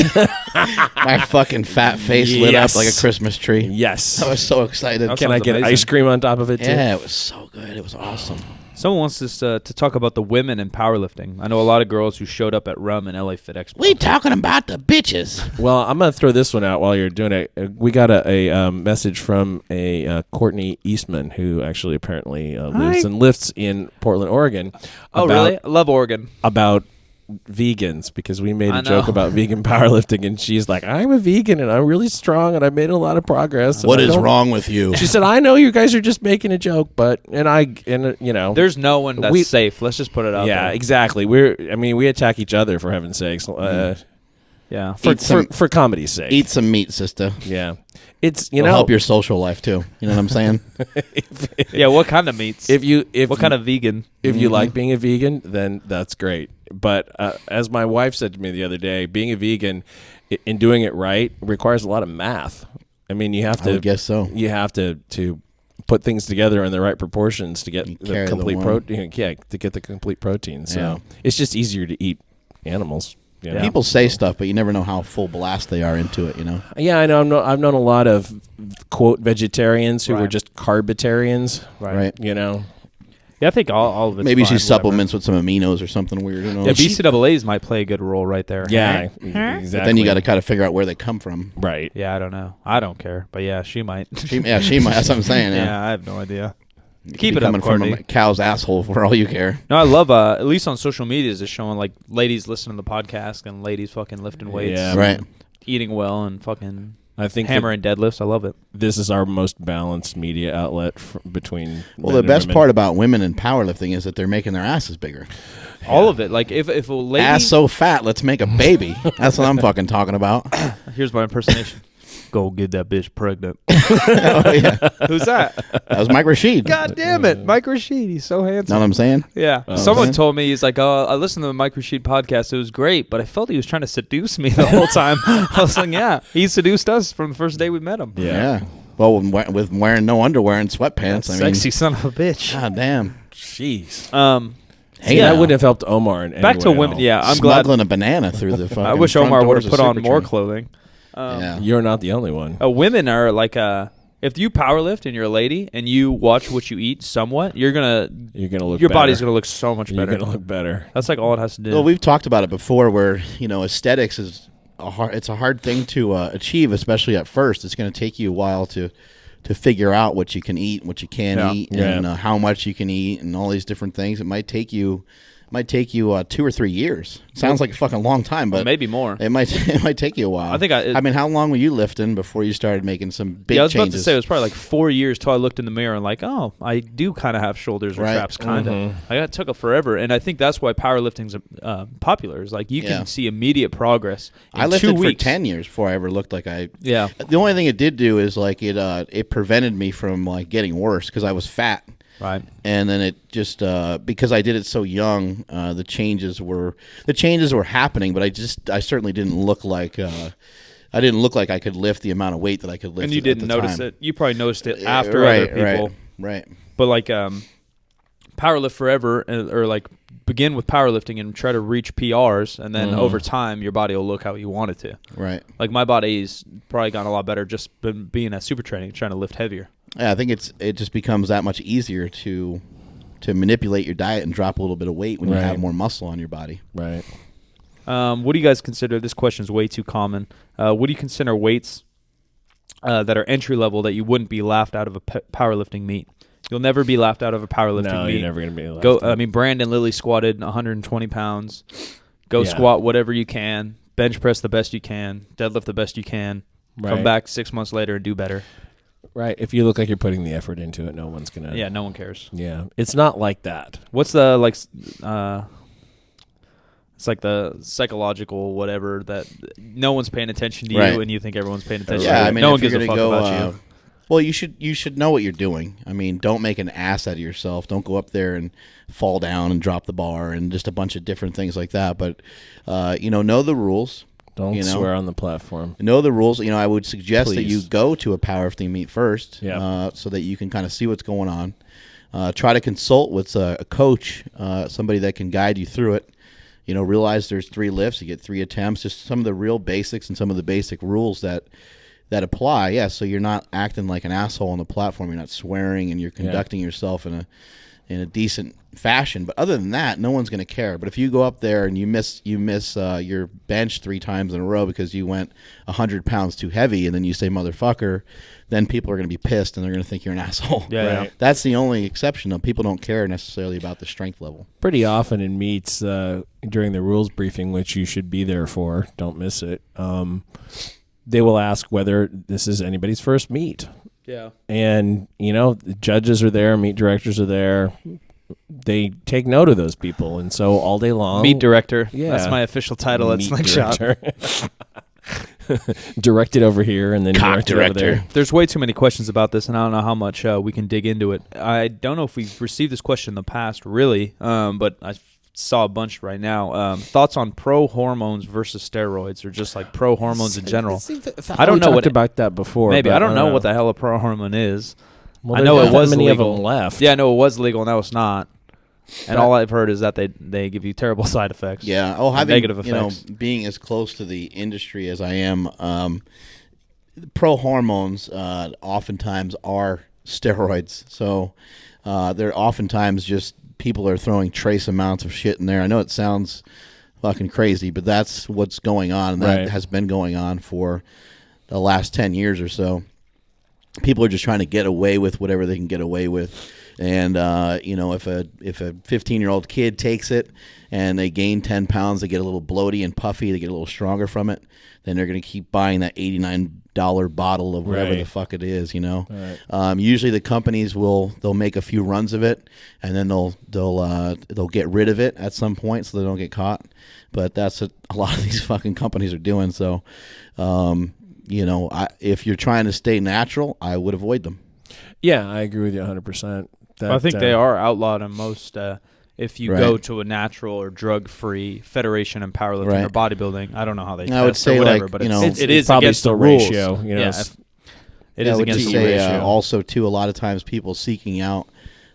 S3: My fucking fat face lit up
S1: Yes.
S3: like a Christmas tree.
S1: Yes.
S3: I was so excited.
S2: That
S1: Can I
S2: sounds
S1: get
S2: amazing.
S1: ice cream on top of it too?
S3: Yeah, it was so good. It was awesome.
S2: Someone wants us to talk about the women in powerlifting. I know a lot of girls who showed up at RUM and LA Fit Expo.
S3: We talking about the bitches.
S1: Well, I'm gonna throw this one out while you're doing it. We got a message from a Courtney Eastman, who actually apparently lives and lifts in Portland, Oregon.
S2: Oh, really? I love Oregon.
S1: About vegans, because we made
S2: I
S1: a joke
S2: know.
S1: about vegan powerlifting, and she's like, "I'm a vegan and I'm really strong and I made a lot of progress." and
S3: What
S1: I
S3: is
S1: don't-"
S3: wrong with you?
S1: She said, "I know you guys are just making a joke, but you know."
S2: There's no one that's
S1: We-
S2: safe. Let's just put it out
S1: yeah,
S2: there.
S1: exactly. We attack each other, for heaven's sakes.
S2: Yeah.
S1: For comedy's sake.
S3: Eat some meat, sister.
S1: Yeah. It's
S3: It'll help your social life too. You know what I'm saying?
S2: Yeah, what kind of meats? What kind of vegan?
S1: If you like being a vegan, then that's great. But as my wife said to me the other day, being a vegan and doing it right requires a lot of math. I mean, you have
S3: I
S1: to.
S3: would guess so.
S1: You have to put things together in the right proportions to get the
S3: carry the
S1: complete
S3: one.
S1: protein. Yeah, to get the complete protein. So
S3: Yeah.
S1: it's just easier to eat animals. You know?
S3: People say stuff, but you never know how full blast they are into it. You know?
S1: Yeah, I know. I've known a lot of quote vegetarians who were
S2: Right.
S1: just carbitarians.
S3: Right.
S1: You know.
S2: Yeah, I think all of it's
S3: Maybe she
S2: fine,
S3: supplements with some aminos or something weird. You know?
S2: whatever. Yeah, BCAAs might play a good role right there.
S1: Yeah. Exactly.
S3: But then you got to kind of figure out where they come from.
S1: right.
S2: Yeah, I don't know. I don't care. But yeah, she might.
S3: She might. That's what I'm saying.
S2: yeah,
S3: Yeah.
S2: I have no idea.
S3: It
S2: Keep
S3: could
S2: it
S3: be
S2: up,
S3: coming from
S2: Courtney.
S3: a cow's asshole for all you care.
S2: No, I love, at least on social media, is showing like ladies listening to the podcast and ladies fucking lifting weights.
S1: Yeah.
S3: Right.
S2: Eating well and fucking
S1: I think
S2: hammering deadlifts. I love it.
S1: this is our most balanced media outlet between.
S3: Well,
S1: men
S3: the
S1: and
S3: best
S1: women.
S3: part about women in powerlifting is that they're making their asses bigger.
S2: All of it. Like if a lady.
S3: Ass so fat, let's make a baby. That's what I'm fucking talking about.
S2: Here's my impersonation. Go get that bitch pregnant.
S3: Oh, yeah.
S2: Who's that?
S3: That was Mike Rashid.
S2: God damn it, Mike Rashid. He's so handsome.
S3: Know what I'm saying?
S2: Yeah. Someone told me, he's like, oh, I listened to the Mike Rashid podcast. It was great, but I felt he was trying to seduce me the whole time. I was like, yeah, he seduced us from the first day we met him.
S3: Yeah. Well, with wearing no underwear and sweatpants.
S2: Sexy son of a bitch.
S3: God damn.
S1: Jeez.
S3: Hey,
S1: that wouldn't have helped Omar in any
S2: Back to
S1: way at
S2: women.
S1: all.
S2: Yeah, I'm
S3: Smuggling a banana through the fucking
S2: I wish
S3: front
S2: Omar would
S3: doors
S2: have
S3: of
S2: put on more
S3: Supertrain.
S2: clothing.
S3: Yeah.
S1: You're not the only one.
S2: Women are like if you powerlift and you're a lady and you watch what you eat somewhat, you're gonna
S1: look
S2: your
S1: better.
S2: body's gonna look so much better.
S1: You're gonna look better.
S2: That's like all it has to do.
S3: Well, we've talked about it before, where aesthetics is it's a hard thing to achieve, especially at first. It's going to take you a while to figure out what you can eat, what you can't eat, and how much you can eat, and all these different things. It might take you 2 or 3 years. Sounds like a fucking long time, but
S2: maybe more.
S3: It might take you a while.
S2: I think I mean,
S3: how long were you lifting before you started making some big changes?
S2: I was about to say it was probably like 4 years till I looked in the mirror and like, oh, I do kind of have shoulders or traps, kind of. It took it forever, and I think that's why powerlifting's popular. Is like you can see immediate progress.
S3: I lifted for 10 years before I ever looked like I. Yeah. The only thing it did do is like it prevented me from like getting worse because I was fat.
S2: Right.
S3: And then it just because I did it so young, the changes were happening, but I certainly didn't look like I could lift the amount of weight that I could lift.
S2: And you didn't notice it. You probably noticed it after
S3: other
S2: people.
S3: Right.
S2: But like powerlift forever, or like begin with powerlifting and try to reach PRs, and then over time your body will look how you want it to.
S3: Right.
S2: Like my body's probably gotten a lot better just being at super training, trying to lift heavier.
S3: Yeah, I think it just becomes that much easier to manipulate your diet and drop a little bit of weight when you have more muscle on your body.
S1: Right.
S2: What do you guys consider? This question is way too common. What do you consider weights that are entry level that you wouldn't be laughed out of a powerlifting meet? You'll never be laughed out of a powerlifting meet.
S1: No, you're never going to be laughed out.
S2: I mean, Brandon Lilly squatted 120 pounds. Go squat whatever you can. Bench press the best you can. Deadlift the best you can.
S1: Right.
S2: Come back 6 months later and do better.
S1: Right. If you look like you're putting the effort into it, no one's going to.
S2: Yeah, no one cares.
S1: Yeah. It's not like that.
S2: What's the, like, it's like the psychological whatever that no one's paying attention to you and you think everyone's paying attention to you.
S3: I mean,
S2: no one gives a fuck about you.
S3: Well, you should know what you're doing. I mean, don't make an ass out of yourself. Don't go up there and fall down and drop the bar and just a bunch of different things like that. But, know the rules.
S1: Don't swear on the platform.
S3: Know the rules. I would suggest that you go to a powerlifting meet first so that you can kind of see what's going on. Try to consult with a coach, somebody that can guide you through it. Realize there's 3 lifts. You get 3 attempts. Just some of the real basics and some of the basic rules that apply. Yeah, so you're not acting like an asshole on the platform. You're not swearing, and you're conducting yourself in a decent fashion. But other than that, no one's going to care. But if you go up there and you miss your bench 3 times in a row because you went 100 pounds too heavy, and then you say motherfucker, then people are going to be pissed and they're going to think you're an asshole.
S2: Yeah, right.
S3: That's the only exception, though. People don't care necessarily about the strength level.
S1: Pretty often in meets during the rules briefing, which you should be there for, don't miss it. They will ask whether this is anybody's first meet.
S2: Yeah.
S1: And, the judges are there, meet directors are there. They take note of those people. And so all day long.
S2: Meet director.
S1: Yeah.
S2: That's my official title at Slingshot.
S1: Directed over here and then directed over there.
S2: There's way too many questions about this, and I don't know how much we can dig into it. I don't know if we've received this question in the past, really, but I saw a bunch right now. Thoughts on pro-hormones versus steroids, or just like pro-hormones in general?
S1: I don't know what about that before.
S2: Maybe I don't know what the hell a pro-hormone is.
S1: Well,
S2: I know it was
S1: many
S2: legal.
S1: of them left.
S2: Yeah, I know it was legal, and now it's not. And all I've heard is that they give you terrible side effects.
S3: Yeah.
S2: Negative effects.
S3: Being as close to the industry as I am, pro hormones oftentimes are steroids. So they're oftentimes just people are throwing trace amounts of shit in there. I know it sounds fucking crazy, but that's what's going on, and that has been going on for the last 10 years or so. People are just trying to get away with whatever they can get away with. And, if a 15-year-old kid takes it and they gain 10 pounds, they get a little bloaty and puffy, they get a little stronger from it, then they're going to keep buying that $89 bottle of whatever the fuck it is, Right. Usually the companies they'll make a few runs of it, and then they'll get rid of it at some point so they don't get caught. But that's what a lot of these fucking companies are doing. So, if you're trying to stay natural, I would avoid them.
S1: Yeah, I agree with you 100%.
S2: I think they are outlawed in most. If you
S3: Right.
S2: go to a natural or drug-free federation in powerlifting
S3: Right.
S2: or bodybuilding, I don't know how they.
S3: I would
S2: test
S3: say,
S2: or whatever,
S3: like,
S2: but
S3: you know,
S2: it
S1: it's
S2: is
S1: probably
S2: against
S1: still
S2: the rules.
S1: ratio. You know,
S2: Yeah,
S1: it's-
S2: it is
S3: I would
S2: against
S3: just
S2: the
S3: say
S2: ratio.
S3: also too. A lot of times, people seeking out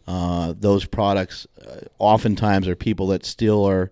S3: those products oftentimes are people that still are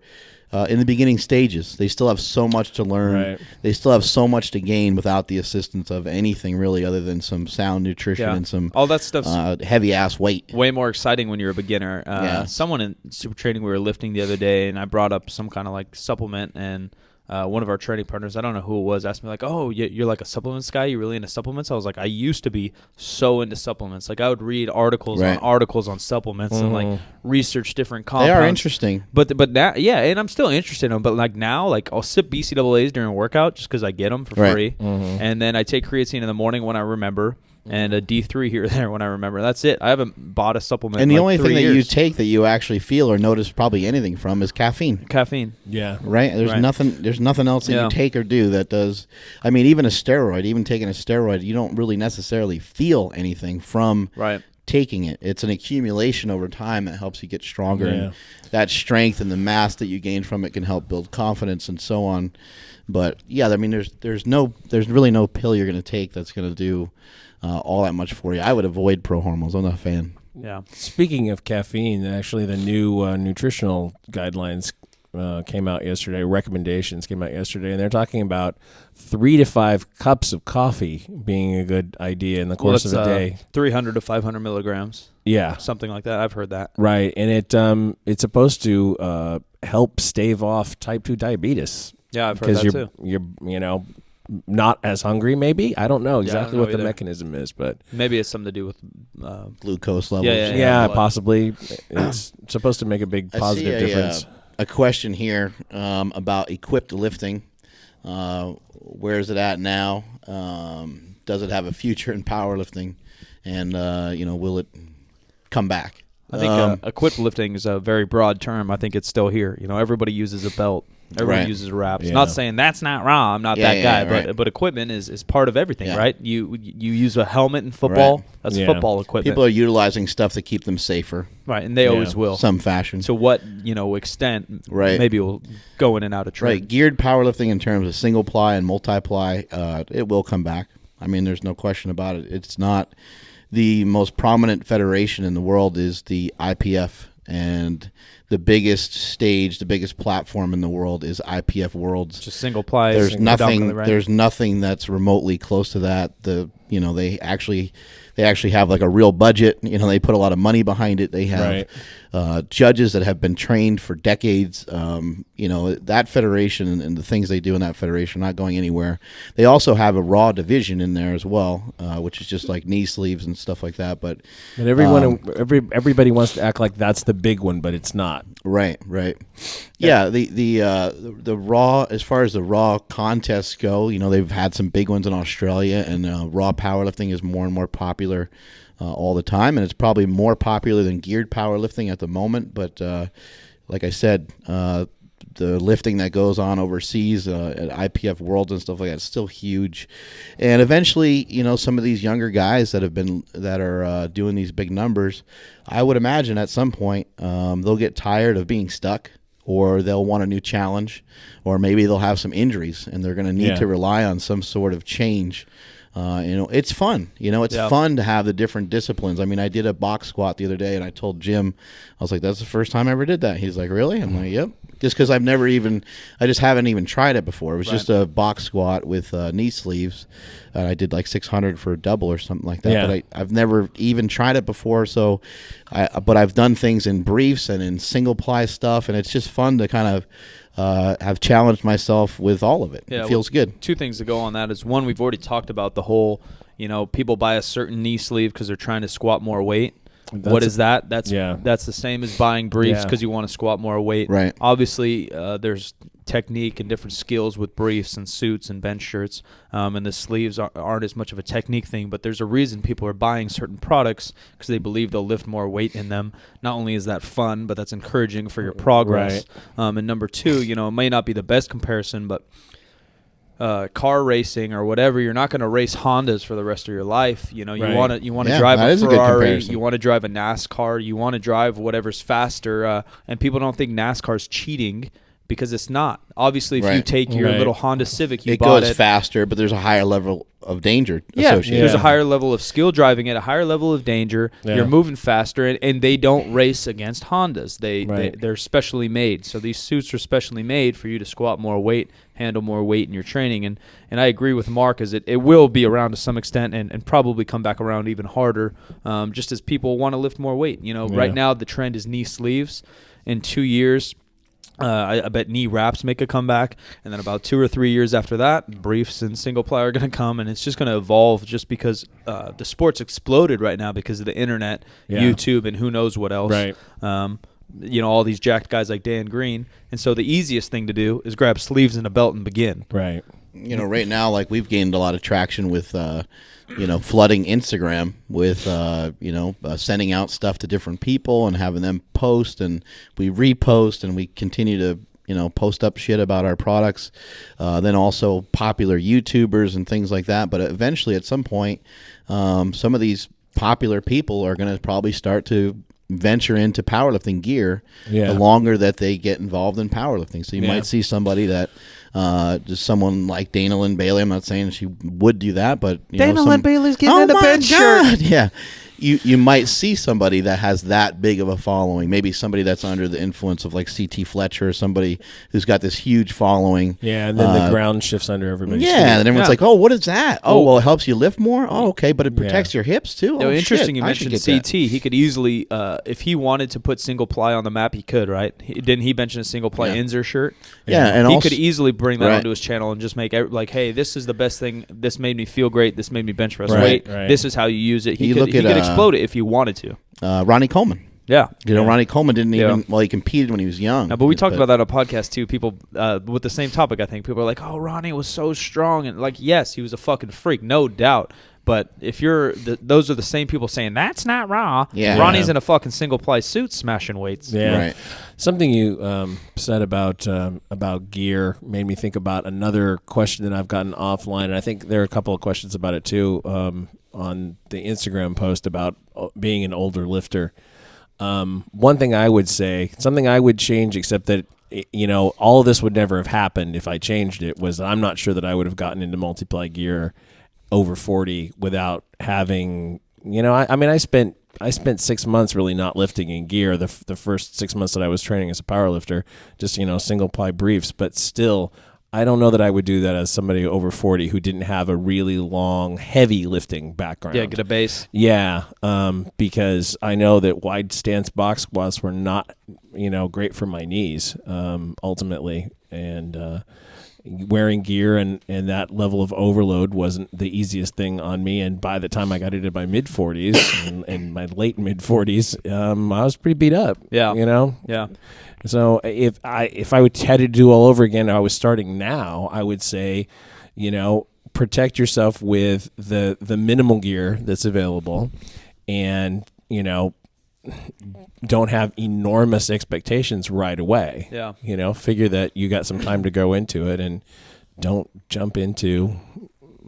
S3: in the beginning stages. They still have so much to learn.
S1: Right.
S3: They still have so much to gain without the assistance of anything really, other than some sound nutrition
S2: Yeah.
S3: and some
S2: All that stuff's
S3: heavy ass weight.
S2: way more exciting when you're a beginner.
S3: Yeah.
S2: Someone in super training, we were lifting the other day, and I brought up some kind of like supplement, and one of our training partners, I don't know who it was, asked me like, "Oh, you're like a supplements guy? You're really into supplements?" I was like, "I used to be so into supplements. Like I would read articles
S3: Right.
S2: on articles on supplements and like research different compounds.
S3: They are interesting.
S2: But now, yeah, and I'm still interested in them. But like now, like I'll sip BCAAs during a workout just because I get them for
S3: Right.
S2: free, and then I take creatine in the morning when I remember, and a D3 here or there when I remember. That's it. I haven't bought a supplement.
S3: And
S2: in
S3: the
S2: like
S3: only
S2: 3
S3: thing that you
S2: years.
S3: take that you actually feel or notice probably anything from is caffeine.
S2: Caffeine.
S1: Yeah.
S3: Right? There's
S2: Right.
S3: nothing. There's nothing else that
S2: Yeah.
S3: you take or do that does. I mean, even a steroid. Even taking a steroid, you don't really necessarily feel anything from
S2: Right.
S3: taking it. It's an accumulation over time that helps you get stronger,
S1: Yeah.
S3: and that strength and the mass that you gain from it can help build confidence and so on. But yeah, I mean, there's really no pill you're going to take that's going to do all that much for you. I would avoid prohormones. I'm not a fan.
S2: Yeah.
S1: Speaking of caffeine, actually, the new nutritional guidelines came out yesterday. Recommendations came out yesterday, and they're talking about 3 to 5 cups of coffee being a good idea in the course of a day.
S2: 300 to 500 milligrams,
S1: Yeah,
S2: something like that. I've heard that.
S1: right. And it's supposed to help stave off type 2 diabetes
S2: Yeah, I've heard
S1: because
S2: that
S1: you're
S2: too.
S1: not as hungry. Maybe I don't know exactly
S2: know
S1: what the
S2: either.
S1: mechanism is, but
S2: Maybe it's something to do with.
S3: Glucose levels.
S2: Yeah,
S1: yeah,
S2: blood.
S1: possibly it's supposed to make a big positive
S3: I see
S1: difference.
S3: a question here about equipped lifting. Where is it at now? Does it have a future in powerlifting? And will it come back?
S2: I think equipped lifting is a very broad term. I think it's still here. Everybody uses a belt. Everybody
S3: Right.
S2: uses wraps.
S1: Yeah.
S2: Not saying that's not wrong. I'm not
S3: Yeah,
S2: that guy,
S3: yeah, right.
S2: but equipment is part of everything,
S3: Yeah.
S2: right? You use a helmet in football.
S3: Right.
S2: That's
S1: Yeah.
S2: football equipment,
S3: People are utilizing stuff to keep them safer,
S2: right? And they
S1: Yeah.
S2: always will.
S3: some fashion.
S2: To what extent?
S3: Right.
S2: Maybe we'll go in and out of trend.
S3: Right, geared powerlifting in terms of single ply and multiply, it will come back. I mean, there's no question about it. It's not the most prominent federation in the world is the IPF, and the biggest stage, the biggest platform in the world is IPF Worlds.
S2: Just single ply.
S3: There's nothing.
S2: predominantly, right?
S3: There's nothing that's remotely close to that. They actually have like a real budget. They put a lot of money behind it. They have judges that have been trained for decades. That federation and the things they do in that federation are not going anywhere. They also have a raw division in there as well, which is just like knee sleeves and stuff like that. But
S1: everybody wants to act like that's the big one, but it's not.
S3: Right. Yeah, the raw, as far as the raw contests go, they've had some big ones in Australia, and raw powerlifting is more and more popular all the time, and it's probably more popular than geared powerlifting at the moment. But like I said, the lifting that goes on overseas at IPF Worlds and stuff like that is still huge. And eventually, some of these younger guys that are doing these big numbers, I would imagine at some point they'll get tired of being stuck, or they'll want a new challenge, or maybe they'll have some injuries and they're going to need to rely on some sort of change. It's fun. It's fun to have the different disciplines. I mean, I did a box squat the other day, and I told Jim, I was like, that's the first time I ever did that. He's like, really? I'm like, yep. Just because I just haven't even tried it before. It was just a box squat with knee sleeves. I did like 600 for a double or something like that.
S1: Yeah.
S3: But I've never even tried it before. But I've done things in briefs and in single ply stuff, and it's just fun to kind of have challenged myself with all of it.
S2: Yeah,
S3: It feels good.
S2: Two things to go on that is, one, we've already talked about the whole, people buy a certain knee sleeve because they're trying to squat more weight. What is that? That's the same as buying briefs because you want to squat more weight.
S3: Right.
S2: Obviously, there's technique and different skills with briefs and suits and bench shirts, and the sleeves aren't as much of a technique thing, but there's a reason people are buying certain products because they believe they'll lift more weight in them. Not only is that fun, but that's encouraging for your progress.
S1: Right.
S2: And number two, it may not be the best comparison, but car racing or whatever, you're not going to race Hondas for the rest of your life. You know, you
S1: Right.
S2: want to
S3: Yeah,
S2: drive
S3: that
S2: a
S3: is a good
S2: Ferrari,
S3: comparison.
S2: you want to drive a NASCAR, you want to drive whatever's faster. And people don't think NASCAR's cheating because it's not. Obviously, if you
S3: Right.
S2: take your
S1: Right.
S2: little Honda Civic, you
S3: It
S2: bought
S3: goes
S2: it.
S3: faster, but there's a higher level of danger
S2: Yeah,
S3: associated.
S2: there's a
S1: Yeah.
S2: higher level of skill driving it, a higher level of danger.
S1: Yeah.
S2: You're moving faster, and they don't race against Hondas.
S1: Right.
S2: They're specially made. So these suits are specially made for you to squat more weight, handle more weight in your training. And I agree with Mark, as it will be around to some extent and probably come back around even harder, just as people want to lift more weight. You know, right
S1: Yeah.
S2: now the trend is knee sleeves. In 2 years, I bet knee wraps make a comeback, and then about 2 or 3 years after that, briefs and single ply are going to come, and it's just going to evolve just because the sport's exploded right now because of the internet,
S1: Yeah.
S2: YouTube, and who knows what else.
S1: Right.
S2: You know, all these jacked guys like Dan Green, and so the easiest thing to do is grab sleeves and a belt and begin.
S1: Right.
S3: You know, right now, like we've gained a lot of traction with, flooding Instagram with, sending out stuff to different people and having them post, and we repost and we continue to, post up shit about our products. Then also popular YouTubers and things like that. But eventually, at some point, some of these popular people are going to probably start to venture into powerlifting gear
S1: Yeah.
S3: the longer that they get involved in powerlifting. So you
S1: Yeah.
S3: might see somebody that just someone like Dana Lynn Bailey. I'm not saying she would do that, but
S2: Bailey's
S3: oh my God. Yeah. You might see somebody that has that big of a following. Maybe somebody that's under the influence of like C.T. Fletcher, or somebody who's got this huge following.
S1: Yeah, and then the ground shifts under everybody's feet.
S3: Yeah, and everyone's
S2: Yeah.
S3: like, "Oh, what is that? Oh,
S2: Well-
S3: well, it helps you lift more. Oh, okay, but it protects your hips too.
S2: No,
S3: Oh,
S2: interesting
S3: shit,
S2: you
S3: I should
S2: mentioned
S3: get that."
S2: CT. He could easily, if he wanted to put single ply on the map, he could, right? Didn't he mention a single ply
S3: Yeah.
S2: Inzer shirt?
S3: Yeah, and
S2: he
S3: also,
S2: could easily bring that
S3: Right.
S2: onto his channel and just make like, hey, this is the best thing. This made me feel great. This made me bench press
S1: Right,
S2: weight.
S1: right.
S2: This is how you use it. He
S3: You
S2: could,
S3: look
S2: he
S3: at,
S2: could explode it if he wanted to.
S3: Ronnie Coleman.
S2: Yeah.
S3: Ronnie Coleman didn't
S2: Yeah.
S3: even. Well, he competed when he was young.
S2: No, but we talked about that on a podcast too. People with the same topic, I think. People are like, "Oh, Ronnie was so strong," and like, yes, he was a fucking freak, no doubt. But if those are the same people saying that's not raw.
S3: Yeah.
S2: Ronnie's in a fucking single ply suit smashing weights.
S1: Yeah.
S3: Right.
S1: Something you said about gear made me think about another question that I've gotten offline, and I think there are a couple of questions about it too on the Instagram post about being an older lifter. One thing I would say, something I would change, except that all of this would never have happened if I changed it, was I'm not sure that I would have gotten into multiply gear over 40 without having, I spent 6 months really not lifting in gear. The first 6 months that I was training as a powerlifter, just, single ply briefs, but still, I don't know that I would do that as somebody over 40 who didn't have a really long, heavy lifting background.
S2: Yeah, get a base.
S1: Yeah, because I know that wide stance box squats were not, great for my knees, ultimately. And wearing gear and that level of overload wasn't the easiest thing on me. And by the time I got into my mid-40s and my late mid-40s, I was pretty beat up.
S2: Yeah.
S1: Yeah. So if I had to do all over again, I was starting now, I would say, protect yourself with the minimal gear that's available, and don't have enormous expectations right away.
S2: Yeah.
S1: Figure that you got some time to go into it, and don't jump into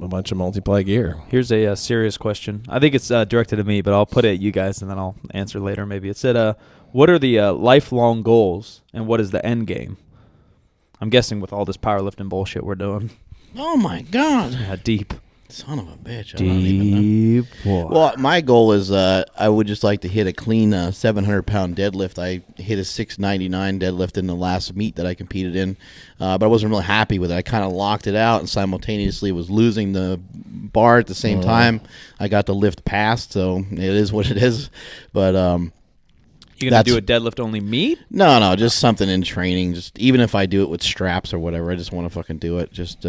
S1: a bunch of multiply gear.
S2: Here's a serious question. I think it's directed at me, but I'll put it at you guys, and then I'll answer later maybe. It said, what are the lifelong goals, and what is the end game? I'm guessing with all this powerlifting bullshit we're doing.
S3: Oh my God.
S2: Yeah, deep.
S3: Son of a bitch. I don't even know.
S2: Deep. Boy.
S3: Well, my goal is I would just like to hit a clean 700-pound deadlift. I hit a 699 deadlift in the last meet that I competed in, but I wasn't really happy with it. I kind of locked it out and simultaneously was losing the bar at the same time. I got the lift passed, so it is what it is. But
S2: you going to do a deadlift only meet?
S3: No, just something in training. Just even if I do it with straps or whatever, I just want to fucking do it. Just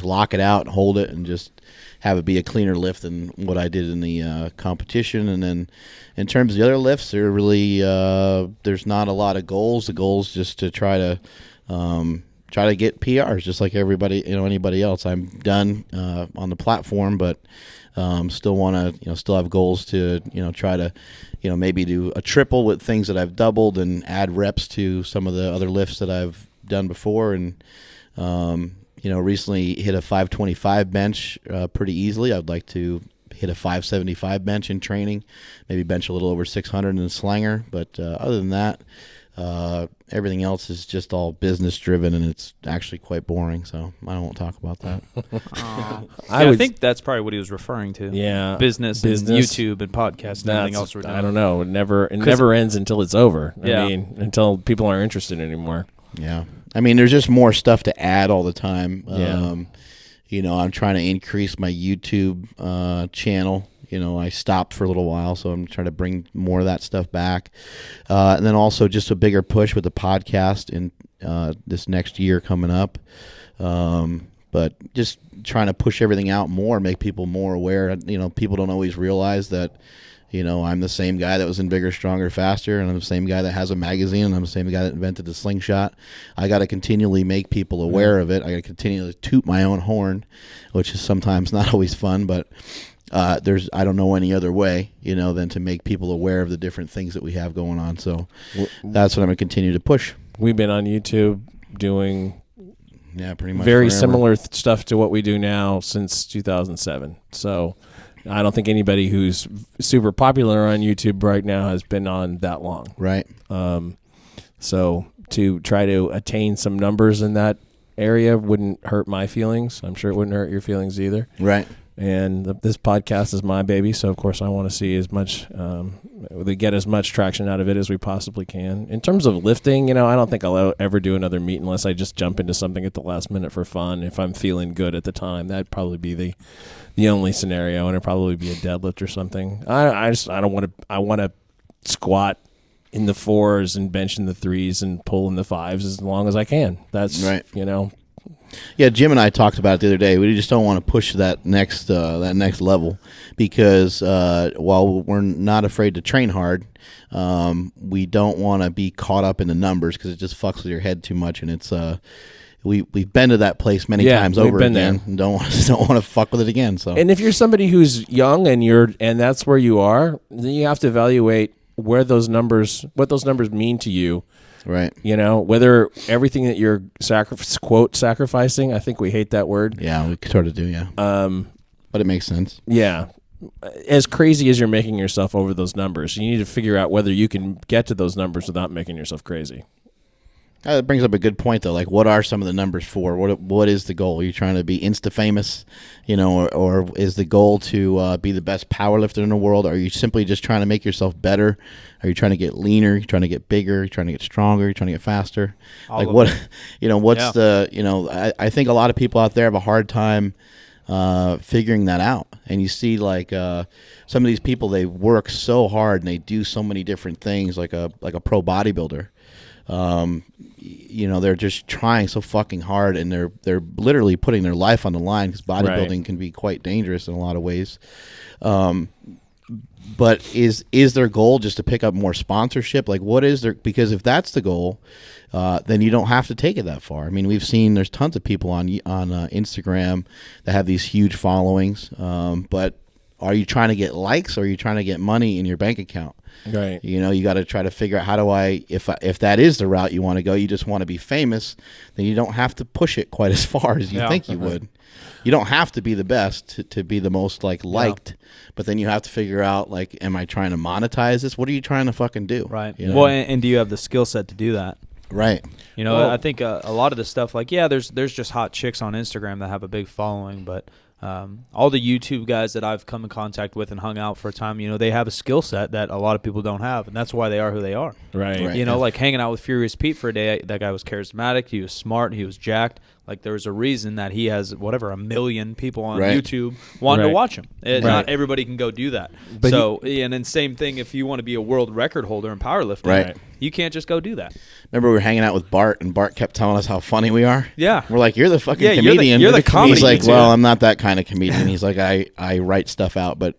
S3: lock it out, hold it, and just have it be a cleaner lift than what I did in the competition. And then in terms of the other lifts, there really there's not a lot of goals. The goal's just to try to get PRs, just like anybody else. I'm done on the platform, but still want to still have goals to try to maybe do a triple with things that I've doubled and add reps to some of the other lifts that I've done before, and recently hit a 525 bench pretty easily. I'd like to hit a 575 bench in training, maybe bench a little over 600 in the slinger. But other than that, everything else is just all business driven, and it's actually quite boring. So I don't want to talk about that.
S2: I think that's probably what he was referring to.
S1: Yeah,
S2: business, and YouTube and podcast and everything else we're doing.
S1: I don't know. It never ends until it's over.
S2: Yeah.
S1: I mean, until people aren't interested anymore.
S3: Yeah. I mean, there's just more stuff to add all the time.
S1: Yeah.
S3: I'm trying to increase my YouTube channel. I stopped for a little while, so I'm trying to bring more of that stuff back. And then also just a bigger push with the podcast in this next year coming up. But just trying to push everything out more, make people more aware. People don't always realize that, I'm the same guy that was in Bigger, Stronger, Faster, and I'm the same guy that has a magazine, and I'm the same guy that invented the slingshot. I got to continually make people aware of it. I got to continually toot my own horn, which is sometimes not always fun, but I don't know any other way, than to make people aware of the different things that we have going on. So that's what I'm going to continue to push.
S1: We've been on YouTube doing
S3: pretty much
S1: very
S3: forever.
S1: similar stuff to what we do now since 2007. So I don't think anybody who's super popular on YouTube right now has been on that long.
S3: Right.
S1: So to try to attain some numbers in that area wouldn't hurt my feelings. I'm sure it wouldn't hurt your feelings either.
S3: Right.
S1: And this podcast is my baby, so of course I want to see as much, we get as much traction out of it as we possibly can. In terms of lifting, I don't think I'll ever do another meet unless I just jump into something at the last minute for fun. If I'm feeling good at the time, that'd probably be the only scenario, and it'd probably be a deadlift or something. I want to squat in the 4s and bench in the 3s and pull in the 5s as long as I can. That's
S3: right.
S1: Yeah,
S3: Jim and I talked about it the other day. We just don't want to push that next level because while we're not afraid to train hard, we don't want to be caught up in the numbers because it just fucks with your head too much. And it's we've been to that place many times over again, and don't want to fuck with it again. So,
S1: and if you're somebody who's young and that's where you are, then you have to evaluate what those numbers mean to you.
S3: Right.
S1: Whether everything that you're quote sacrificing, I think we hate that word.
S3: Yeah, we sort of do, yeah. But it makes sense.
S1: Yeah. As crazy as you're making yourself over those numbers, you need to figure out whether you can get to those numbers without making yourself crazy.
S3: That brings up a good point, though. Like, what are some of the numbers for? What is the goal? Are you trying to be Insta-famous, or is the goal to be the best powerlifter in the world? Are you simply just trying to make yourself better? Are you trying to get leaner? Are you trying to get bigger? Are you trying to get stronger? Are you trying to get faster? I think a lot of people out there have a hard time figuring that out. And you see, some of these people, they work so hard and they do so many different things, like a pro bodybuilder. They're just trying so fucking hard, and they're literally putting their life on the line because bodybuilding can be quite dangerous in a lot of ways. But is their goal just to pick up more sponsorship? Like, what is their? Because if that's the goal, then you don't have to take it that far. I mean, we've seen there's tons of people on Instagram that have these huge followings. But are you trying to get likes, or are you trying to get money in your bank account?
S1: Right.
S3: You got to try to figure out if that is the route you want to go, you just want to be famous, then you don't have to push it quite as far as you think you would. You don't have to be the best to be the most liked, but then you have to figure out am I trying to monetize this? What are you trying to fucking do?
S2: Right. Well, and do you have the skill set to do that?
S3: Right.
S2: I think a lot of the stuff there's just hot chicks on Instagram that have a big following, but all the YouTube guys that I've come in contact with and hung out for a time, they have a skill set that a lot of people don't have, and that's why they are who they are.
S1: Right.
S2: Like hanging out with Furious Pete for a day, that guy was charismatic, he was smart, he was jacked. Like, there was a reason that he has, 1 million people on YouTube wanting to watch him. Not everybody can go do that. But and then same thing if you want to be a world record holder in powerlifting.
S3: Right.
S2: You can't just go do that.
S3: Remember we were hanging out with Bart, and Bart kept telling us how funny we are?
S2: Yeah.
S3: We're like, you're the fucking comedian.
S2: You're the comedy.
S3: He's like, well, I'm not that kind of comedian. He's like, I write stuff out. But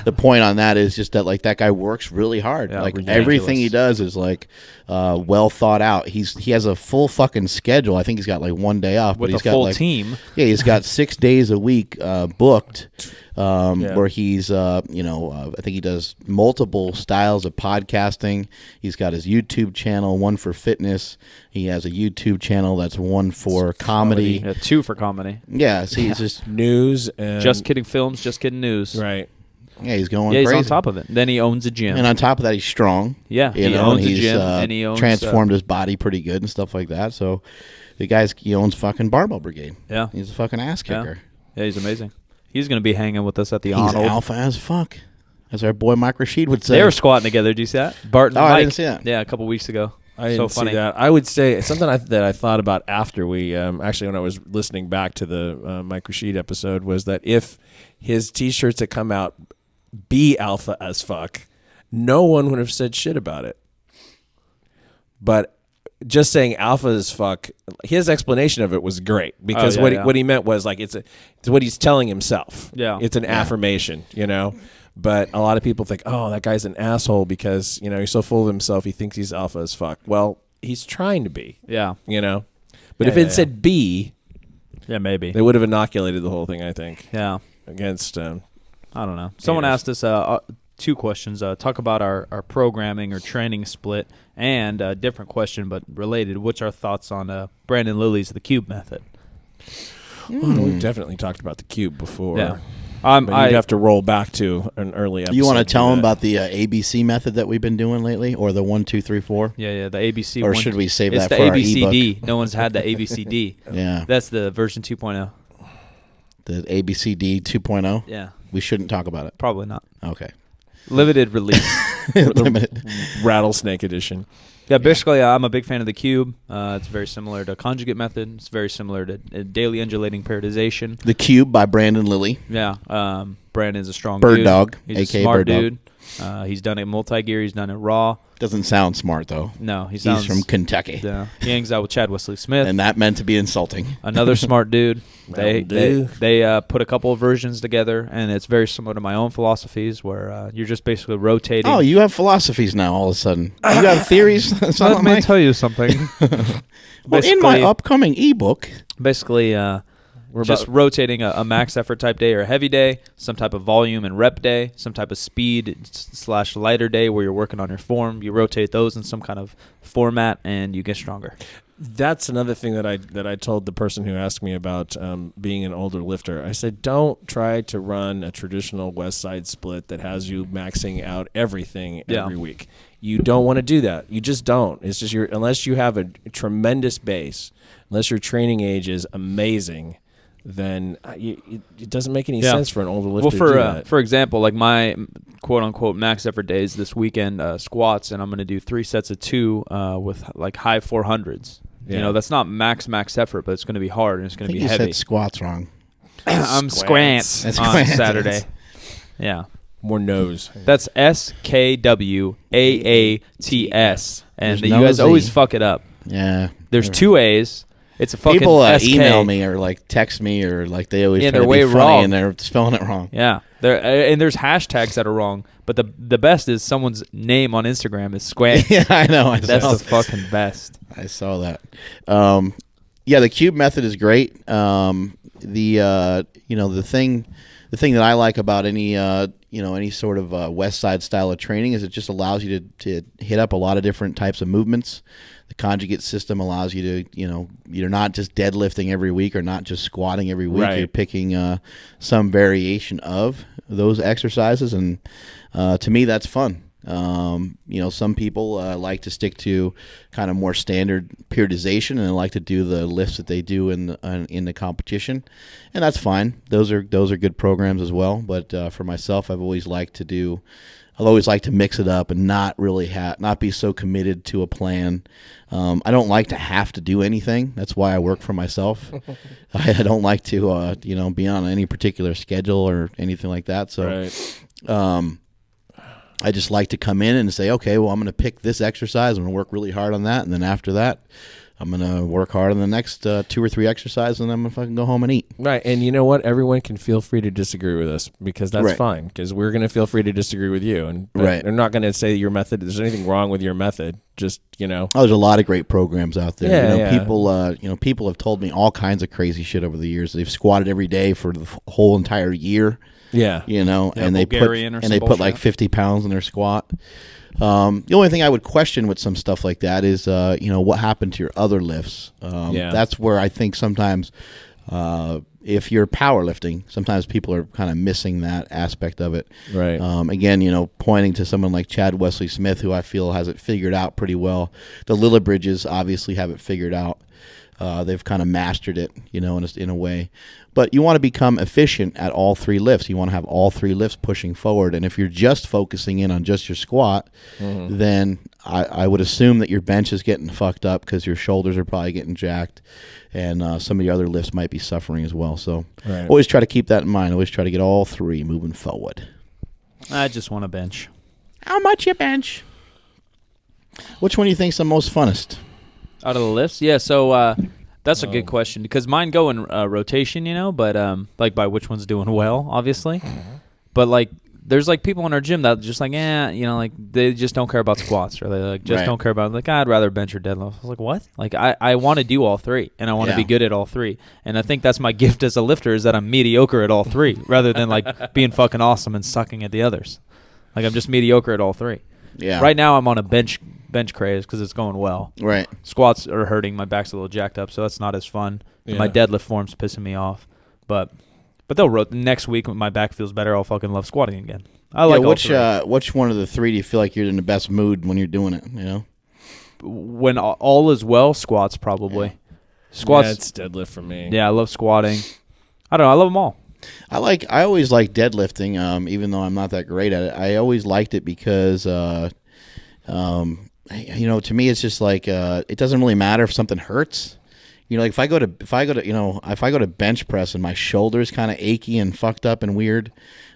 S3: the point on that is just that, that guy works really hard. Everything he does is, well thought out. He has a full fucking schedule. I think he's got, 1 day off. stuff.
S2: with
S3: but he's
S2: a
S3: got
S2: full team.
S3: Yeah, he's got 6 days a week booked, where he's, I think he does multiple styles of podcasting. He's got his YouTube channel, one for fitness. He has a YouTube channel that's one for comedy.
S2: Yeah, 2 for comedy.
S3: Yeah, so he's just
S1: News and
S2: Just Kidding Films, Just Kidding News.
S1: right.
S3: yeah, he's going
S2: Yeah, he's
S3: crazy.
S2: on top of it. Then he owns a gym.
S3: And on top of that, he's strong.
S2: Yeah,
S3: you
S2: he
S3: know,
S2: owns
S3: and
S2: a
S3: he's
S2: gym, and he owns
S3: transformed his body pretty good and stuff like that. So he owns fucking Barbell Brigade.
S2: Yeah.
S3: He's a fucking ass kicker.
S2: Yeah, he's amazing. He's going to be hanging with us at the
S3: He's
S2: Arnold.
S3: alpha as fuck, as our boy Mike Rashid would say.
S2: They were squatting together. Do you see that? Bart and
S3: Oh,
S2: Mike.
S3: I didn't see that.
S2: Yeah, a couple weeks ago.
S1: I didn't
S2: so
S1: see
S2: funny.
S1: that. I would say something that I thought about after we actually when I was listening back to the Mike Rashid episode was that if his T-shirts had come out be alpha as fuck, no one would have said shit about it. But just saying alpha as fuck, his explanation of it was great because what he meant was like it's what he's telling himself.
S2: Yeah.
S1: It's an affirmation, you know. But a lot of people think, oh, that guy's an asshole because, you know, he's so full of himself. He thinks he's alpha as fuck. Well, he's trying to be,
S2: Yeah.
S1: you know. But
S2: Yeah,
S1: if it
S2: yeah,
S1: said B,
S2: Yeah, maybe.
S1: they would have inoculated the whole thing, I think,
S2: Yeah.
S1: against.
S2: I don't know. Someone asked us 2 questions. Talk about our programming or training split, and a different question but related. What's our thoughts on Brandon Lilly's The Cube method?
S1: Well, we've definitely talked about the cube before.
S2: Yeah.
S1: But you'd have to roll back to an early episode.
S3: You want to tell him
S1: that.
S3: about the ABC method that we've been doing lately, or the 1, 2, 3, 4?
S2: Yeah, the ABC.
S3: Or should we save
S2: it's
S3: that
S2: the
S3: for our
S2: ABCD. No one's had the ABCD.
S3: Yeah,
S2: That's the version 2.0.
S3: the ABCD 2.0.
S2: Yeah,
S3: We shouldn't talk about it.
S2: probably not.
S3: Okay.
S2: Limited release.
S3: Limited.
S1: Rattlesnake edition.
S2: Yeah, basically, I'm a big fan of the cube. It's very similar to conjugate method. It's very similar to daily undulating periodization.
S3: The Cube by Brandon Lilly.
S2: Yeah, Brandon's a strong
S3: Bird
S2: dude.
S3: dog,
S2: He's
S3: aka
S2: a smart
S3: Bird Dog.
S2: dude. He's done it multi-gear. He's done it raw.
S3: Doesn't sound smart though.
S2: No, he sounds.
S3: He's from Kentucky,
S2: Yeah, he hangs out with Chad Wesley Smith.
S3: and that meant to be insulting.
S2: Another smart dude. They
S1: Mountain
S2: put a couple of versions together, and it's very similar to my own philosophies, where you're just basically rotating.
S3: Oh, you have philosophies now. All of a sudden, you got theories. That's not
S2: Let me
S3: like-
S2: tell you something.
S3: Well, in my upcoming ebook,
S2: Basically, we're just rotating a max effort type day or a heavy day, some type of volume and rep day, some type of speed / lighter day where you're working on your form. You rotate those in some kind of format, and you get stronger.
S1: That's another thing that I told the person who asked me about being an older lifter. I said, don't try to run a traditional West Side split that has you maxing out everything every week. You don't want to do that. You just don't. It's just unless you have a tremendous base, unless your training age is amazing, then it doesn't make any sense for an older lifter to do that.
S2: For example, like my quote-unquote max effort days this weekend, squats, and I'm going to do 3 sets of 2 with like high 400s. You know, that's not max effort, but it's going to be hard and it's going to be
S3: you
S2: heavy.
S3: said squats wrong.
S2: I'm squants on
S3: Squants.
S2: Saturday. Yeah.
S1: More nose.
S2: That's SKWAATS. And
S3: There's
S2: you
S3: no
S2: guys
S3: Z.
S2: always fuck it up.
S3: Yeah.
S2: There's 2 A's. It's a fucking
S3: People
S2: SK.
S3: email me or like text me or like they always
S2: Yeah,
S3: try
S2: they're
S3: to be
S2: way
S3: funny
S2: wrong.
S3: and they're spelling it wrong.
S2: Yeah. And there's hashtags that are wrong. But the best is someone's name on Instagram is Squant.
S3: Yeah, I know.
S2: That's the fucking best.
S3: I saw that. Yeah, the cube method is great. The thing that I like about any sort of West Side style of training is it just allows you to hit up a lot of different types of movements. The conjugate system allows you to, you're not just deadlifting every week or not just squatting every week.
S1: Right.
S3: You're picking some variation of those exercises, and to me, that's fun. Some people like to stick to kind of more standard periodization, and they like to do the lifts that they do in the competition, and that's fine. Those are good programs as well. But for myself, I've always liked to mix it up and not really not be so committed to a plan. I don't like to have to do anything. That's why I work for myself. I don't like to be on any particular schedule or anything like that. So.
S1: Right.
S3: I just like to come in and say, okay, well, I'm going to pick this exercise. I'm going to work really hard on that. And then after that, I'm going to work hard on the next 2 or 3 exercises, and I'm going to fucking go home and eat.
S1: Right. And you know what? Everyone can feel free to disagree with us because that's fine, because we're going to feel free to disagree with you. And they're not going to say your method, there's anything wrong with your method. Just,
S3: there's a lot of great programs out there.
S1: Yeah,
S3: People have told me all kinds of crazy shit over the years. They've squatted every day for the whole entire year.
S1: Yeah.
S3: And they put like 50 pounds in their squat. The only thing I would question with some stuff like that is, what happened to your other lifts? That's where I think sometimes, if you're powerlifting, sometimes people are kind of missing that aspect of it.
S1: Right.
S3: Again, pointing to someone like Chad Wesley Smith, who I feel has it figured out pretty well. The Lillibridges obviously have it figured out. They've kind of mastered it, in a way. But you want to become efficient at all 3 lifts. You want to have all 3 lifts pushing forward. And if you're just focusing in on just your squat, then I would assume that your bench is getting fucked up because your shoulders are probably getting jacked, and some of the other lifts might be suffering as well. So always try to keep that in mind. Always try to get all 3 moving forward.
S2: I just want a bench.
S3: How much you bench? Which one do you think's the most funnest?
S2: Out of the lifts? Yeah, so that's a good question because mine go in rotation, but like by which one's doing well, obviously. But like there's like people in our gym that just like, like they just don't care about squats, or they like just don't care about I'd rather bench or deadlift. I was like, what? Like I want to do all 3 and I want to be good at all 3. And I think that's my gift as a lifter is that I'm mediocre at all 3 rather than like being fucking awesome and sucking at the others. Like I'm just mediocre at all 3.
S3: Yeah.
S2: Right now I'm on a bench craze because it's going well.
S3: Right.
S2: Squats are hurting. My back's a little jacked up, so that's not as fun. Yeah. My deadlift form's pissing me off. But next week when my back feels better, I'll fucking love squatting again. I like
S3: which one of the 3 do you feel like you're in the best mood when you're doing it,
S2: When all is well, squats probably.
S1: Yeah.
S2: Squats.
S1: Yeah, it's deadlift for me.
S2: Yeah, I love squatting. I don't know. I love them all.
S3: I always like deadlifting, even though I'm not that great at it. I always liked it because to me it's just like it doesn't really matter if something hurts. Like if I go to bench press and my shoulder's kind of achy and fucked up and weird,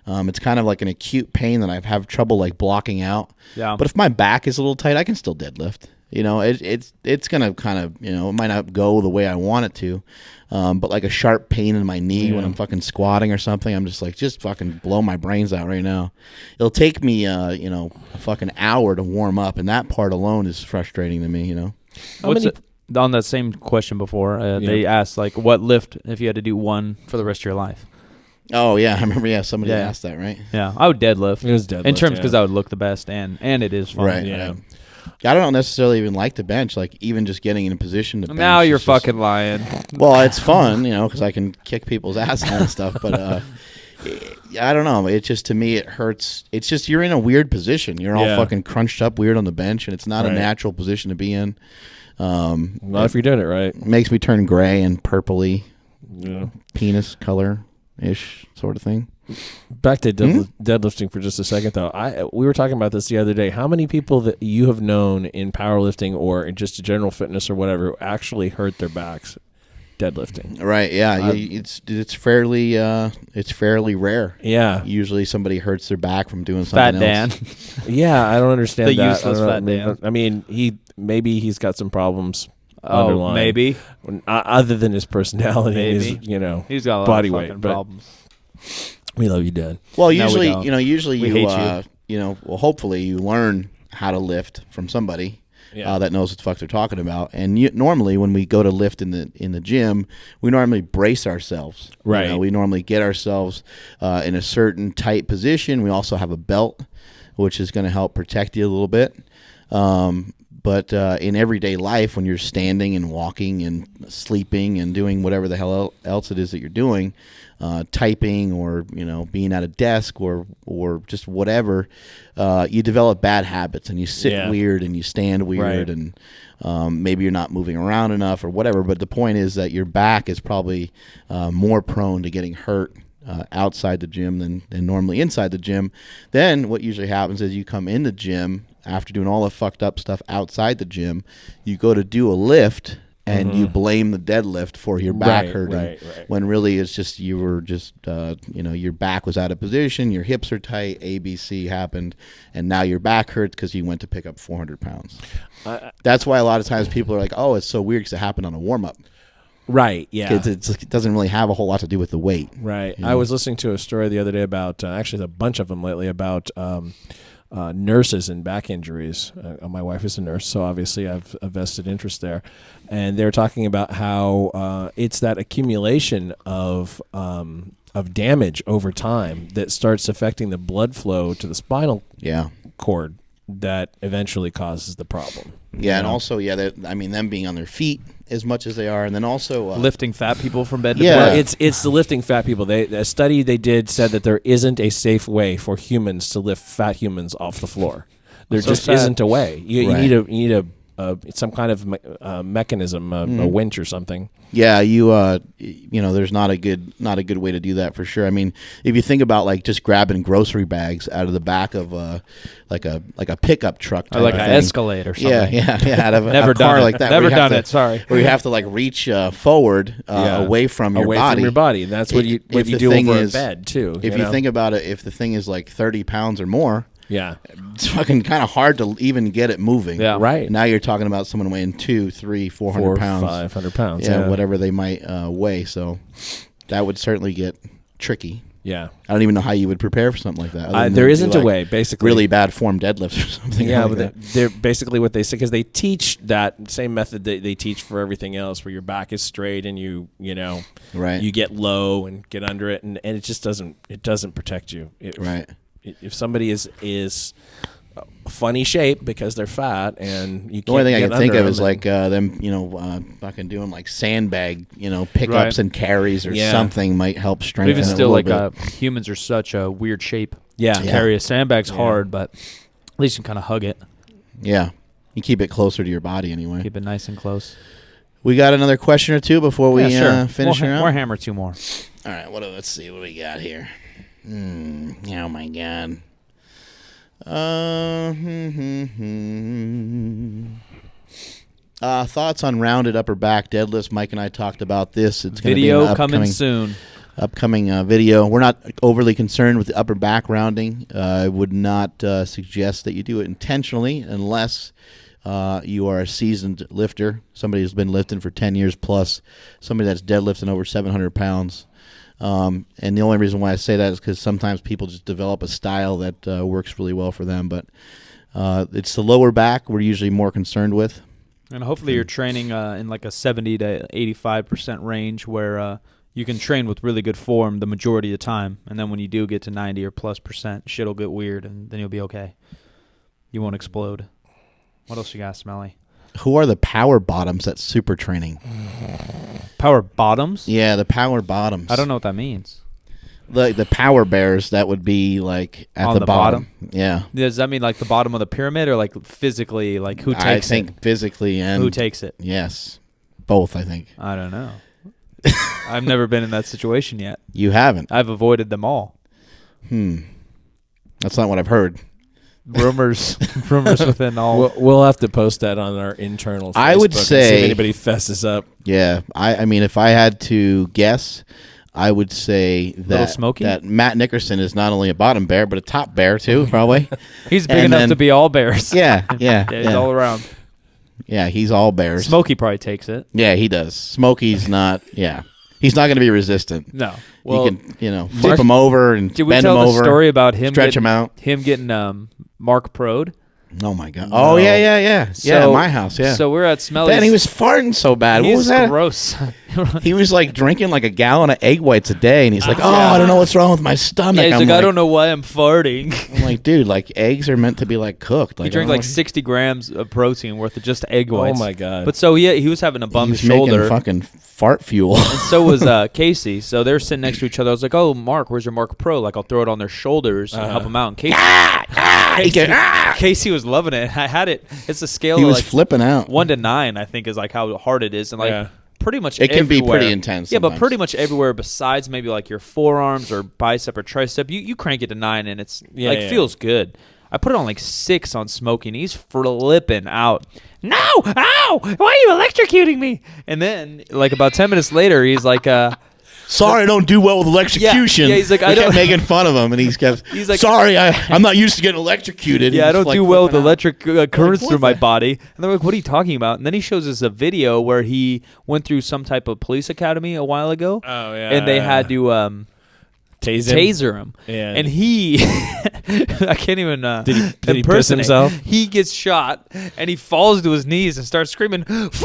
S3: it's kind of like an acute pain that I have trouble like blocking out. Yeah. But if my back is a little tight, I can still deadlift. It's gonna kind of it might not go the way I want it to, but like a sharp pain in my knee when I'm fucking squatting or something, I'm just like fucking blow my brains out right now. It'll take me a fucking hour to warm up, and that part alone is frustrating to me.
S2: On that same question before, they asked like what lift if you had to do one for the rest of your life.
S3: Oh yeah, I remember. Yeah, somebody asked that, right?
S2: Yeah, I would deadlift.
S1: It was deadlift
S2: in terms because I would look the best and it is fun.
S3: Right. Yeah. I don't necessarily even like to bench, like even just getting in a position to bench.
S2: Now you're fucking lying.
S3: Well, it's fun, because I can kick people's asses and stuff, but I don't know. It just, to me, it hurts. It's just you're in a weird position. You're all fucking crunched up weird on the bench, and it's not a natural position to be in.
S1: Not if you're doing it right.
S3: It makes me turn gray and purpley, penis color-ish sort of thing.
S1: Back to deadlifting for just a second, though. We were talking about this the other day. How many people that you have known in powerlifting or in just general fitness or whatever actually hurt their backs deadlifting?
S3: Right. Yeah. It's fairly rare.
S1: Yeah.
S3: Usually somebody hurts their back from doing something else.
S2: Fat Dan.
S1: Yeah, I don't understand
S2: the
S1: that.
S2: Useless Fat Dan.
S1: I mean, he's got some problems.
S2: Oh, maybe.
S1: Other than his personality,
S2: maybe.
S1: He's
S2: got a lot
S1: body
S2: of
S1: weight
S2: problems.
S1: We love you, Dad.
S3: Well, usually
S2: we hate
S3: you. Hopefully you learn how to lift from somebody that knows what the fuck they're talking about. And normally when we go to lift in the gym, we normally brace ourselves.
S1: Right.
S3: We normally get ourselves in a certain tight position. We also have a belt, which is going to help protect you a little bit. But in everyday life, when you're standing and walking and sleeping and doing whatever the hell else it is that you're doing, typing or being at a desk or just whatever, you develop bad habits and you sit weird and you stand weird and maybe you're not moving around enough or whatever. But the point is that your back is probably more prone to getting hurt outside the gym than normally inside the gym. Then what usually happens is you come in the gym after doing all the fucked up stuff outside the gym, you go to do a lift and you blame the deadlift for your back hurting,
S1: right.
S3: when really it's just you were just your back was out of position, your hips are tight, ABC happened, and now your back hurts because you went to pick up 400 pounds. That's why a lot of times people are like, oh, it's so weird because it happened on a warm-up.
S1: Right, yeah.
S3: It doesn't really have a whole lot to do with the weight.
S1: Right. I was listening to a story the other day about, actually a bunch of them lately, about nurses and back injuries. My wife is a nurse, so obviously I've a vested interest there. And they're talking about how it's that accumulation of damage over time that starts affecting the blood flow to the spinal cord that eventually causes the problem.
S3: Yeah, and also, them being on their feet as much as they are, and then also
S2: lifting fat people from bed to
S3: Yeah.
S2: bed.
S1: Well, it's the lifting fat people. A study they did said that there isn't a safe way for humans to lift fat humans off the floor. There just isn't a way. You need a some kind of mechanism, a winch or something.
S3: Yeah, there's not a good way to do that for sure. I mean, if you think about like just grabbing grocery bags out of the back of like a pickup truck,
S2: Or like an Escalade or something.
S3: Yeah, out of
S2: Never
S3: a car
S2: done it.
S3: like that.
S2: Never done it. Sorry.
S3: Where you have to like reach forward away from your body.
S1: And that's what you do over a bed too.
S3: If you think about it, if the thing is like 30 pounds or more.
S1: Yeah,
S3: it's fucking kind of hard to even get it moving.
S2: Yeah,
S1: right.
S3: Now you're talking about someone weighing 200, 300, 400 pounds,
S1: 500 pounds.
S3: Yeah, whatever they might weigh. So that would certainly get tricky.
S1: Yeah,
S3: I don't even know how you would prepare for something like that.
S1: There isn't a way. Basically,
S3: really bad form deadlifts or something.
S1: Yeah,
S3: like
S1: but they're basically what they say, because they teach that same method that they teach for everything else, where your back is straight and you get low and get under it, and it just doesn't protect you.
S3: Right.
S1: If somebody is funny shape because they're fat, and you can't
S3: the only thing I can think of is like them, fucking doing like sandbag, pickups and carries or something might help strengthen.
S2: But even
S3: it
S2: still,
S3: a
S2: like
S3: little bit.
S2: humans are such a weird shape.
S1: Yeah,
S2: to carry a sandbag's hard, but at least you can kind of hug it.
S3: Yeah, you keep it closer to your body anyway.
S2: Keep it nice and close.
S3: We got another question or two before we finish her out.
S2: More hammer, two more.
S3: All right, let's see what we got here. Oh my god. Thoughts on rounded upper back deadlifts. Mike and I talked about this. It's going to be
S2: video coming soon.
S3: Upcoming video. We're not overly concerned with the upper back rounding. I would not suggest that you do it intentionally unless you are a seasoned lifter, somebody who's been lifting for 10 years plus, somebody that's deadlifting over 700 pounds. And the only reason why I say that is because sometimes people just develop a style that works really well for them. But it's the lower back we're usually more concerned with.
S2: And hopefully you're training in like a 70 to 85% range where you can train with really good form the majority of the time. And then when you do get to 90 or plus %, shit will get weird, and then you'll be okay. You won't explode. What else you got, Smelly?
S3: Who are the power bottoms at super training?
S2: Power bottoms?
S3: Yeah, the power bottoms.
S2: I don't know what that means.
S3: The power bears, that would be like at
S2: On
S3: the bottom. Yeah.
S2: Does that mean like the bottom of the pyramid, or like physically, like who takes it?
S3: I think physically and...
S2: Who takes it?
S3: Yes. Both, I think.
S2: I don't know. I've never been in that situation yet.
S3: You haven't?
S2: I've avoided them all.
S3: That's not what I've heard.
S2: Rumors within all.
S1: We'll have to post that on our internal Facebook.
S3: I would say,
S1: and see if anybody fesses up.
S3: Yeah, I mean, if I had to guess, I would say that Matt Nickerson is not only a bottom bear but a top bear too, probably.
S2: He's big enough to be all bears.
S3: Yeah.
S2: He's all around.
S3: Yeah, he's all bears.
S2: Smokey probably takes it.
S3: Yeah, he does. Smokey's not. Yeah, he's not going to be resistant.
S2: No. Well,
S3: you can, flip him over and bend him over.
S2: Did we tell the story about him
S3: stretch him out?
S2: Him getting Mark Prode.
S3: Oh my god! Oh yeah. So, at my house. Yeah.
S2: So we're at Smelly's.
S3: And he was farting so bad. What was that?
S2: Gross.
S3: He was like drinking like a gallon of egg whites a day, and he's like, I don't know what's wrong with my stomach.
S2: Yeah, he's like, I don't know why I'm farting.
S3: I'm like, dude, like eggs are meant to be like cooked. Like,
S2: he drank like 60 grams of protein worth of just egg whites.
S1: Oh my god!
S2: But so he was having a bum
S3: shoulder. He was making fucking fart fuel.
S2: And so was Casey. So they're sitting next to each other. I was like, oh, Mark, where's your Mark Pro? Like, I'll throw it on their shoulders and help them out. And Casey was loving it. I had it. It's a scale.
S3: He
S2: of
S3: was
S2: like
S3: flipping out.
S2: 1 to 9, I think, is like how hard it is, and like pretty much
S3: it can
S2: everywhere.
S3: be pretty intense.
S2: Yeah,
S3: sometimes.
S2: but pretty much everywhere besides maybe like your forearms or bicep or tricep, you crank it to 9, and it's feels good. I put it on like 6 on smoking. He's flipping out. No! Ow! Why are you electrocuting me? And then, like, about 10 minutes later, he's like,
S3: sorry, I don't do well with electrocution.
S2: Yeah, he's like, I
S3: kept
S2: don't
S3: making fun of him, and he's like, sorry, I'm not used to getting electrocuted.
S2: yeah, I don't do well with electric currents
S3: what
S2: through my
S3: the-
S2: body. And they're like, what are you talking about? And then he shows us a video where he went through some type of police academy a while ago.
S1: Oh, yeah.
S2: And they had to taser him.
S1: Yeah.
S2: And he, I can't even
S1: Did he piss
S2: impersonate.
S1: himself?
S2: He gets shot, and he falls to his knees and starts screaming, fuck!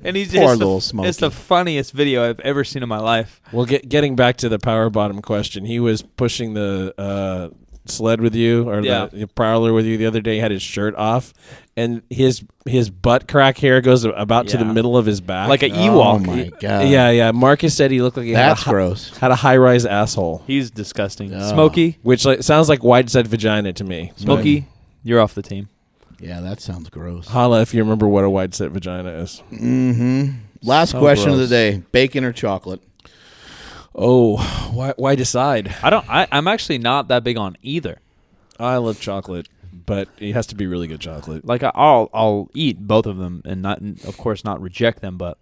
S2: And he's
S3: Poor
S2: just
S3: little Smokey.
S2: it's the funniest video I've ever seen in my life.
S1: Well, getting back to the power bottom question, he was pushing the sled with you or the prowler with you the other day. He had his shirt off, and his butt crack hair goes about to the middle of his back,
S2: Like an
S3: Oh
S2: Ewok.
S3: my god.
S1: Yeah. Marcus said he looked like he
S3: That's
S1: had
S3: gross.
S1: had a high-rise asshole,
S2: He's disgusting.
S3: Oh.
S2: Smokey,
S1: which sounds like wide-set vagina to me.
S2: Smokey, you're off the team.
S3: Yeah, that sounds gross.
S1: Holla if you remember what a wide-set vagina is.
S3: Mm-hmm. Last
S1: So
S3: question of the
S1: gross.
S3: day: bacon or chocolate?
S1: Oh, why decide?
S2: I'm actually not that big on either.
S1: I love chocolate, but it has to be really good chocolate.
S2: Like I'll eat both of them and not, of course, not reject them, but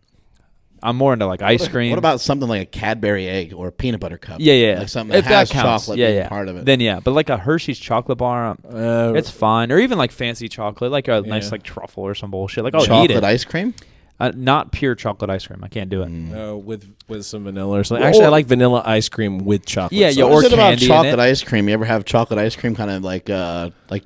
S2: I'm more into like ice cream.
S3: What about something like a Cadbury egg or a peanut butter cup?
S2: Yeah.
S3: Like something
S2: If
S3: that has
S2: counts.
S3: chocolate
S2: yeah,
S3: being
S2: yeah.
S3: part of it.
S2: Then yeah, but like a Hershey's chocolate bar, it's fine. Or even like fancy chocolate, like a nice like truffle or some bullshit. Like I'll eat
S3: chocolate
S2: it.
S3: ice cream?
S2: Not pure chocolate ice cream. I can't do it.
S1: with some vanilla or something. Actually, I like vanilla ice cream with chocolate.
S2: Yeah,
S1: sauce.
S2: yeah,
S3: What
S2: or
S3: is it about
S2: candy in
S3: chocolate
S2: it.
S3: ice cream? You ever have chocolate ice cream kind of like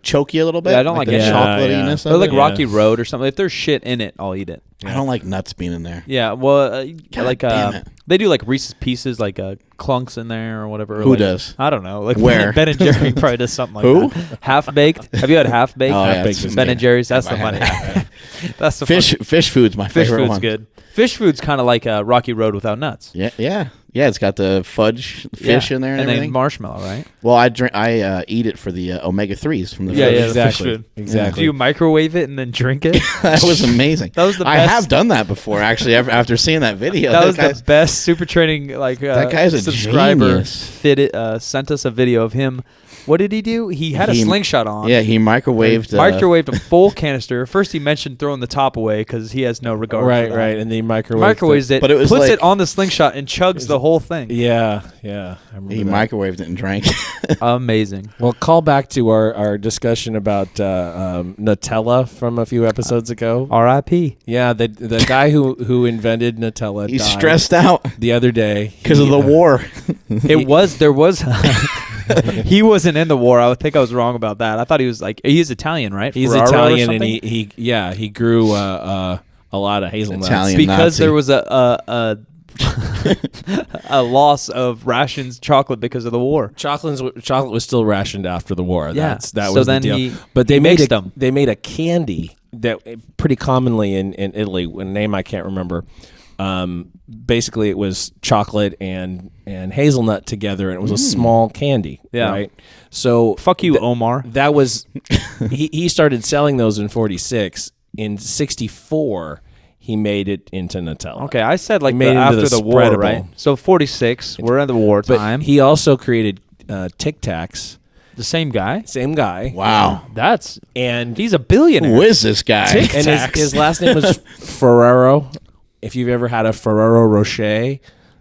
S3: choke you a little bit?
S2: Yeah, I don't like
S3: the
S2: it.
S3: chocolatiness
S2: Or
S3: of
S2: like
S3: it?
S2: Rocky Road or something. If there's shit in it, I'll eat it.
S3: I don't like nuts being in there.
S2: Yeah, well, like
S3: damn it.
S2: they do like Reese's Pieces, like clunks in there or whatever.
S3: Who
S2: like,
S3: does?
S2: I don't know. Like
S3: Where?
S2: Ben and Jerry probably does something like
S3: Who?
S2: that. Half baked. Have you had half baked?
S3: Oh, yeah,
S1: Half-baked
S3: it's
S1: is
S2: Ben
S1: good.
S2: and Jerry's. That's
S3: Have
S2: the
S3: I
S2: money.
S3: had
S2: That's the
S3: Fish food's my
S2: Fish
S3: favorite
S2: food's
S3: one.
S2: good. Fish food's kind of like Rocky Road without nuts.
S3: Yeah. It's got the fudge fish in there and
S2: then
S3: everything.
S2: marshmallow, right?
S3: Well, I eat it for the omega 3s from the
S2: Yeah,
S3: fish.
S2: yeah, the fish
S1: exactly.
S2: food.
S1: Exactly.
S2: Do you microwave it and then drink it?
S3: That was amazing.
S2: That was the
S3: I
S2: best.
S3: have done that before, actually. After seeing that video,
S2: That was
S3: guy's-
S2: the best super training. Like
S3: That guy's a
S2: subscriber
S3: genius.
S2: sent us a video of him. What did he do? He had a slingshot on.
S3: Yeah, he microwaved.
S2: Microwaved a full canister. First, he mentioned throwing the top away because he has no regard.
S1: Right,
S2: for that.
S1: right, and the
S2: Microwaves it,
S3: But it was
S2: puts
S3: like-
S2: it on the slingshot and chugs the whole thing.
S1: Yeah. I remember
S3: He
S1: that.
S3: microwaved it and drank.
S2: Amazing.
S1: Well, call back to our discussion about Nutella from a few episodes ago.
S2: R.I.P.
S1: Yeah, the guy who invented Nutella
S3: He's
S1: died
S3: stressed out
S1: the other day
S3: because of the war.
S2: There was. He wasn't in the war. I think I was wrong about that. I thought he was like he's Italian, right?
S1: He's
S2: Ferraro or
S1: Italian, and
S2: something?
S1: he grew a lot of hazelnuts.
S3: Italian.
S2: because
S3: Nazi.
S2: there was a loss of rations chocolate because of the war.
S1: Chocolate was still rationed after the war.
S2: Yeah.
S1: That
S2: So
S1: was
S2: then
S1: the deal.
S2: he-
S1: But they
S2: he
S1: made
S2: mixed them.
S1: They made a candy that pretty commonly in Italy, a name I can't remember. Basically, it was chocolate and hazelnut together, and it was a small candy.
S2: Yeah.
S1: Right. So
S2: Fuck you, Omar.
S1: that was he started selling those in 46. In 64, he made it into Nutella.
S2: Okay, I said like
S1: He made it into
S2: after
S1: the
S2: the war,
S1: spreadable.
S2: right? So 46, we're in the war
S1: But
S2: time.
S1: he also created Tic Tacs.
S2: The same guy.
S1: Same guy.
S3: Wow.
S1: And
S2: He's a billionaire.
S3: Who is this guy?
S2: Tic
S1: and
S2: Tacs.
S1: his last name was Ferrero. If you've ever had a Ferrero Rocher,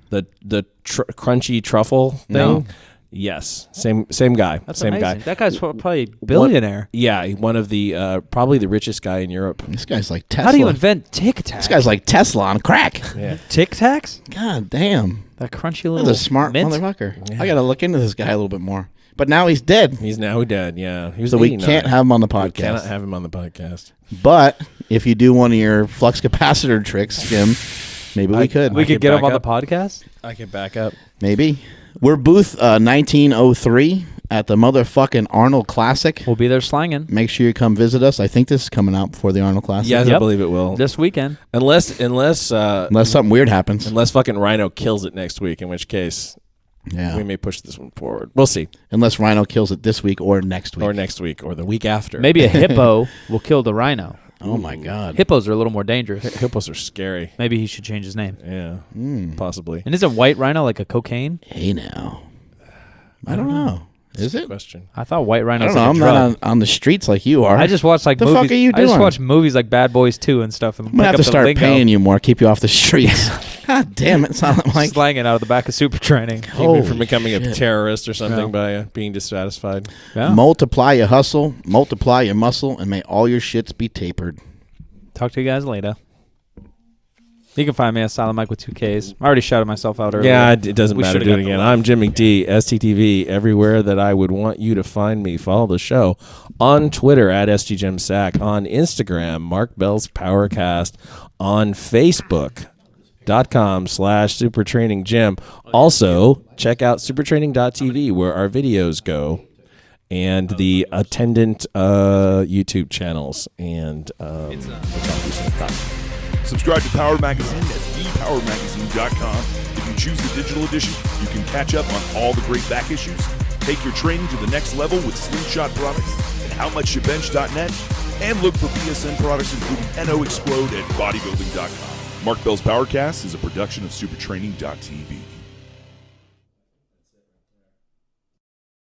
S1: the crunchy truffle thing,
S3: No.
S1: yes, same guy,
S2: That's
S1: same
S2: amazing.
S1: guy.
S2: That guy's probably billionaire.
S1: Yeah, one of the probably the richest guy in Europe.
S3: This guy's like Tesla.
S2: How do you invent Tic Tacs?
S3: This guy's like Tesla on crack.
S1: Yeah,
S2: Tic Tacs?
S3: God damn.
S2: That crunchy little
S3: That's a smart
S2: mint?
S3: motherfucker. I got to look into this guy a little bit more. But now he's dead.
S1: he's now dead. Yeah, he was
S3: So we
S1: 89.
S3: can't have him on the
S1: We cannot
S3: podcast.
S1: have him on the podcast.
S3: But if you do one of your flux capacitor tricks, Jim, maybe we could.
S2: We
S1: could
S2: could get him
S1: back
S2: on the
S1: up.
S2: podcast?
S1: I can back up.
S3: Maybe. We're booth 1903 at the motherfucking Arnold Classic.
S2: We'll be there slanging
S3: Make sure you come visit us. I think this is coming out before the Arnold Classic.
S1: Yes, I
S2: Yep.
S1: believe it will.
S2: this weekend.
S1: Unless
S3: Unless something weird happens.
S1: fucking Rhino kills it next week, in which case
S3: Yeah.
S1: we may push this one forward. We'll see,
S3: Unless Rhino kills it this week or next week.
S1: or next week, or the week after.
S2: Maybe a hippo will kill the rhino.
S3: Oh, my God.
S2: Hippos are a little more dangerous.
S1: Hippos are scary.
S2: Maybe he should change his name.
S1: Yeah,
S3: Mm.
S1: possibly.
S2: And isn't white rhino like a cocaine?
S3: Hey, now. I don't know. Is it?
S1: Question.
S2: I thought white
S3: I
S2: rhino's
S3: don't know.
S2: like a
S3: I'm
S2: drug.
S3: not on the streets like you are.
S2: I just watch like
S3: The
S2: movies.
S3: fuck are you
S2: I just
S3: doing?
S2: watch movies like Bad Boys 2 and stuff. And
S3: I'm gonna have to start paying you more, keep you off the streets. God damn it! Sound like
S2: slanging out of the back of Super Training.
S1: Keep me
S3: Holy
S1: from becoming a
S3: shit.
S1: terrorist or something
S2: Yeah.
S1: by being dissatisfied.
S2: Yeah.
S3: multiply your hustle, multiply your muscle, and may all your shits be tapered.
S2: Talk to you guys later. You can find me at Silent Mike with 2 Ks. I already shouted myself out earlier.
S1: Yeah, it doesn't
S2: We
S1: matter.
S2: should've
S1: Do it
S2: got the
S1: again.
S2: laugh.
S1: I'm Jimmy D, STTV, everywhere that I would want you to find me. Follow the show on Twitter at SGJimSack, on Instagram, Mark Bell's PowerCast, on Facebook.com/SuperTrainingGym. Also, check out supertraining.tv where our videos go, and the attendant YouTube channels. And
S4: Subscribe to Power Magazine at thepowermagazine.com. If you choose the digital edition, you can catch up on all the great back issues, take your training to the next level with Slingshot products at howmuchyoubench.net, and look for PSN products including NO Explode at bodybuilding.com. Mark Bell's PowerCast is a production of supertraining.tv.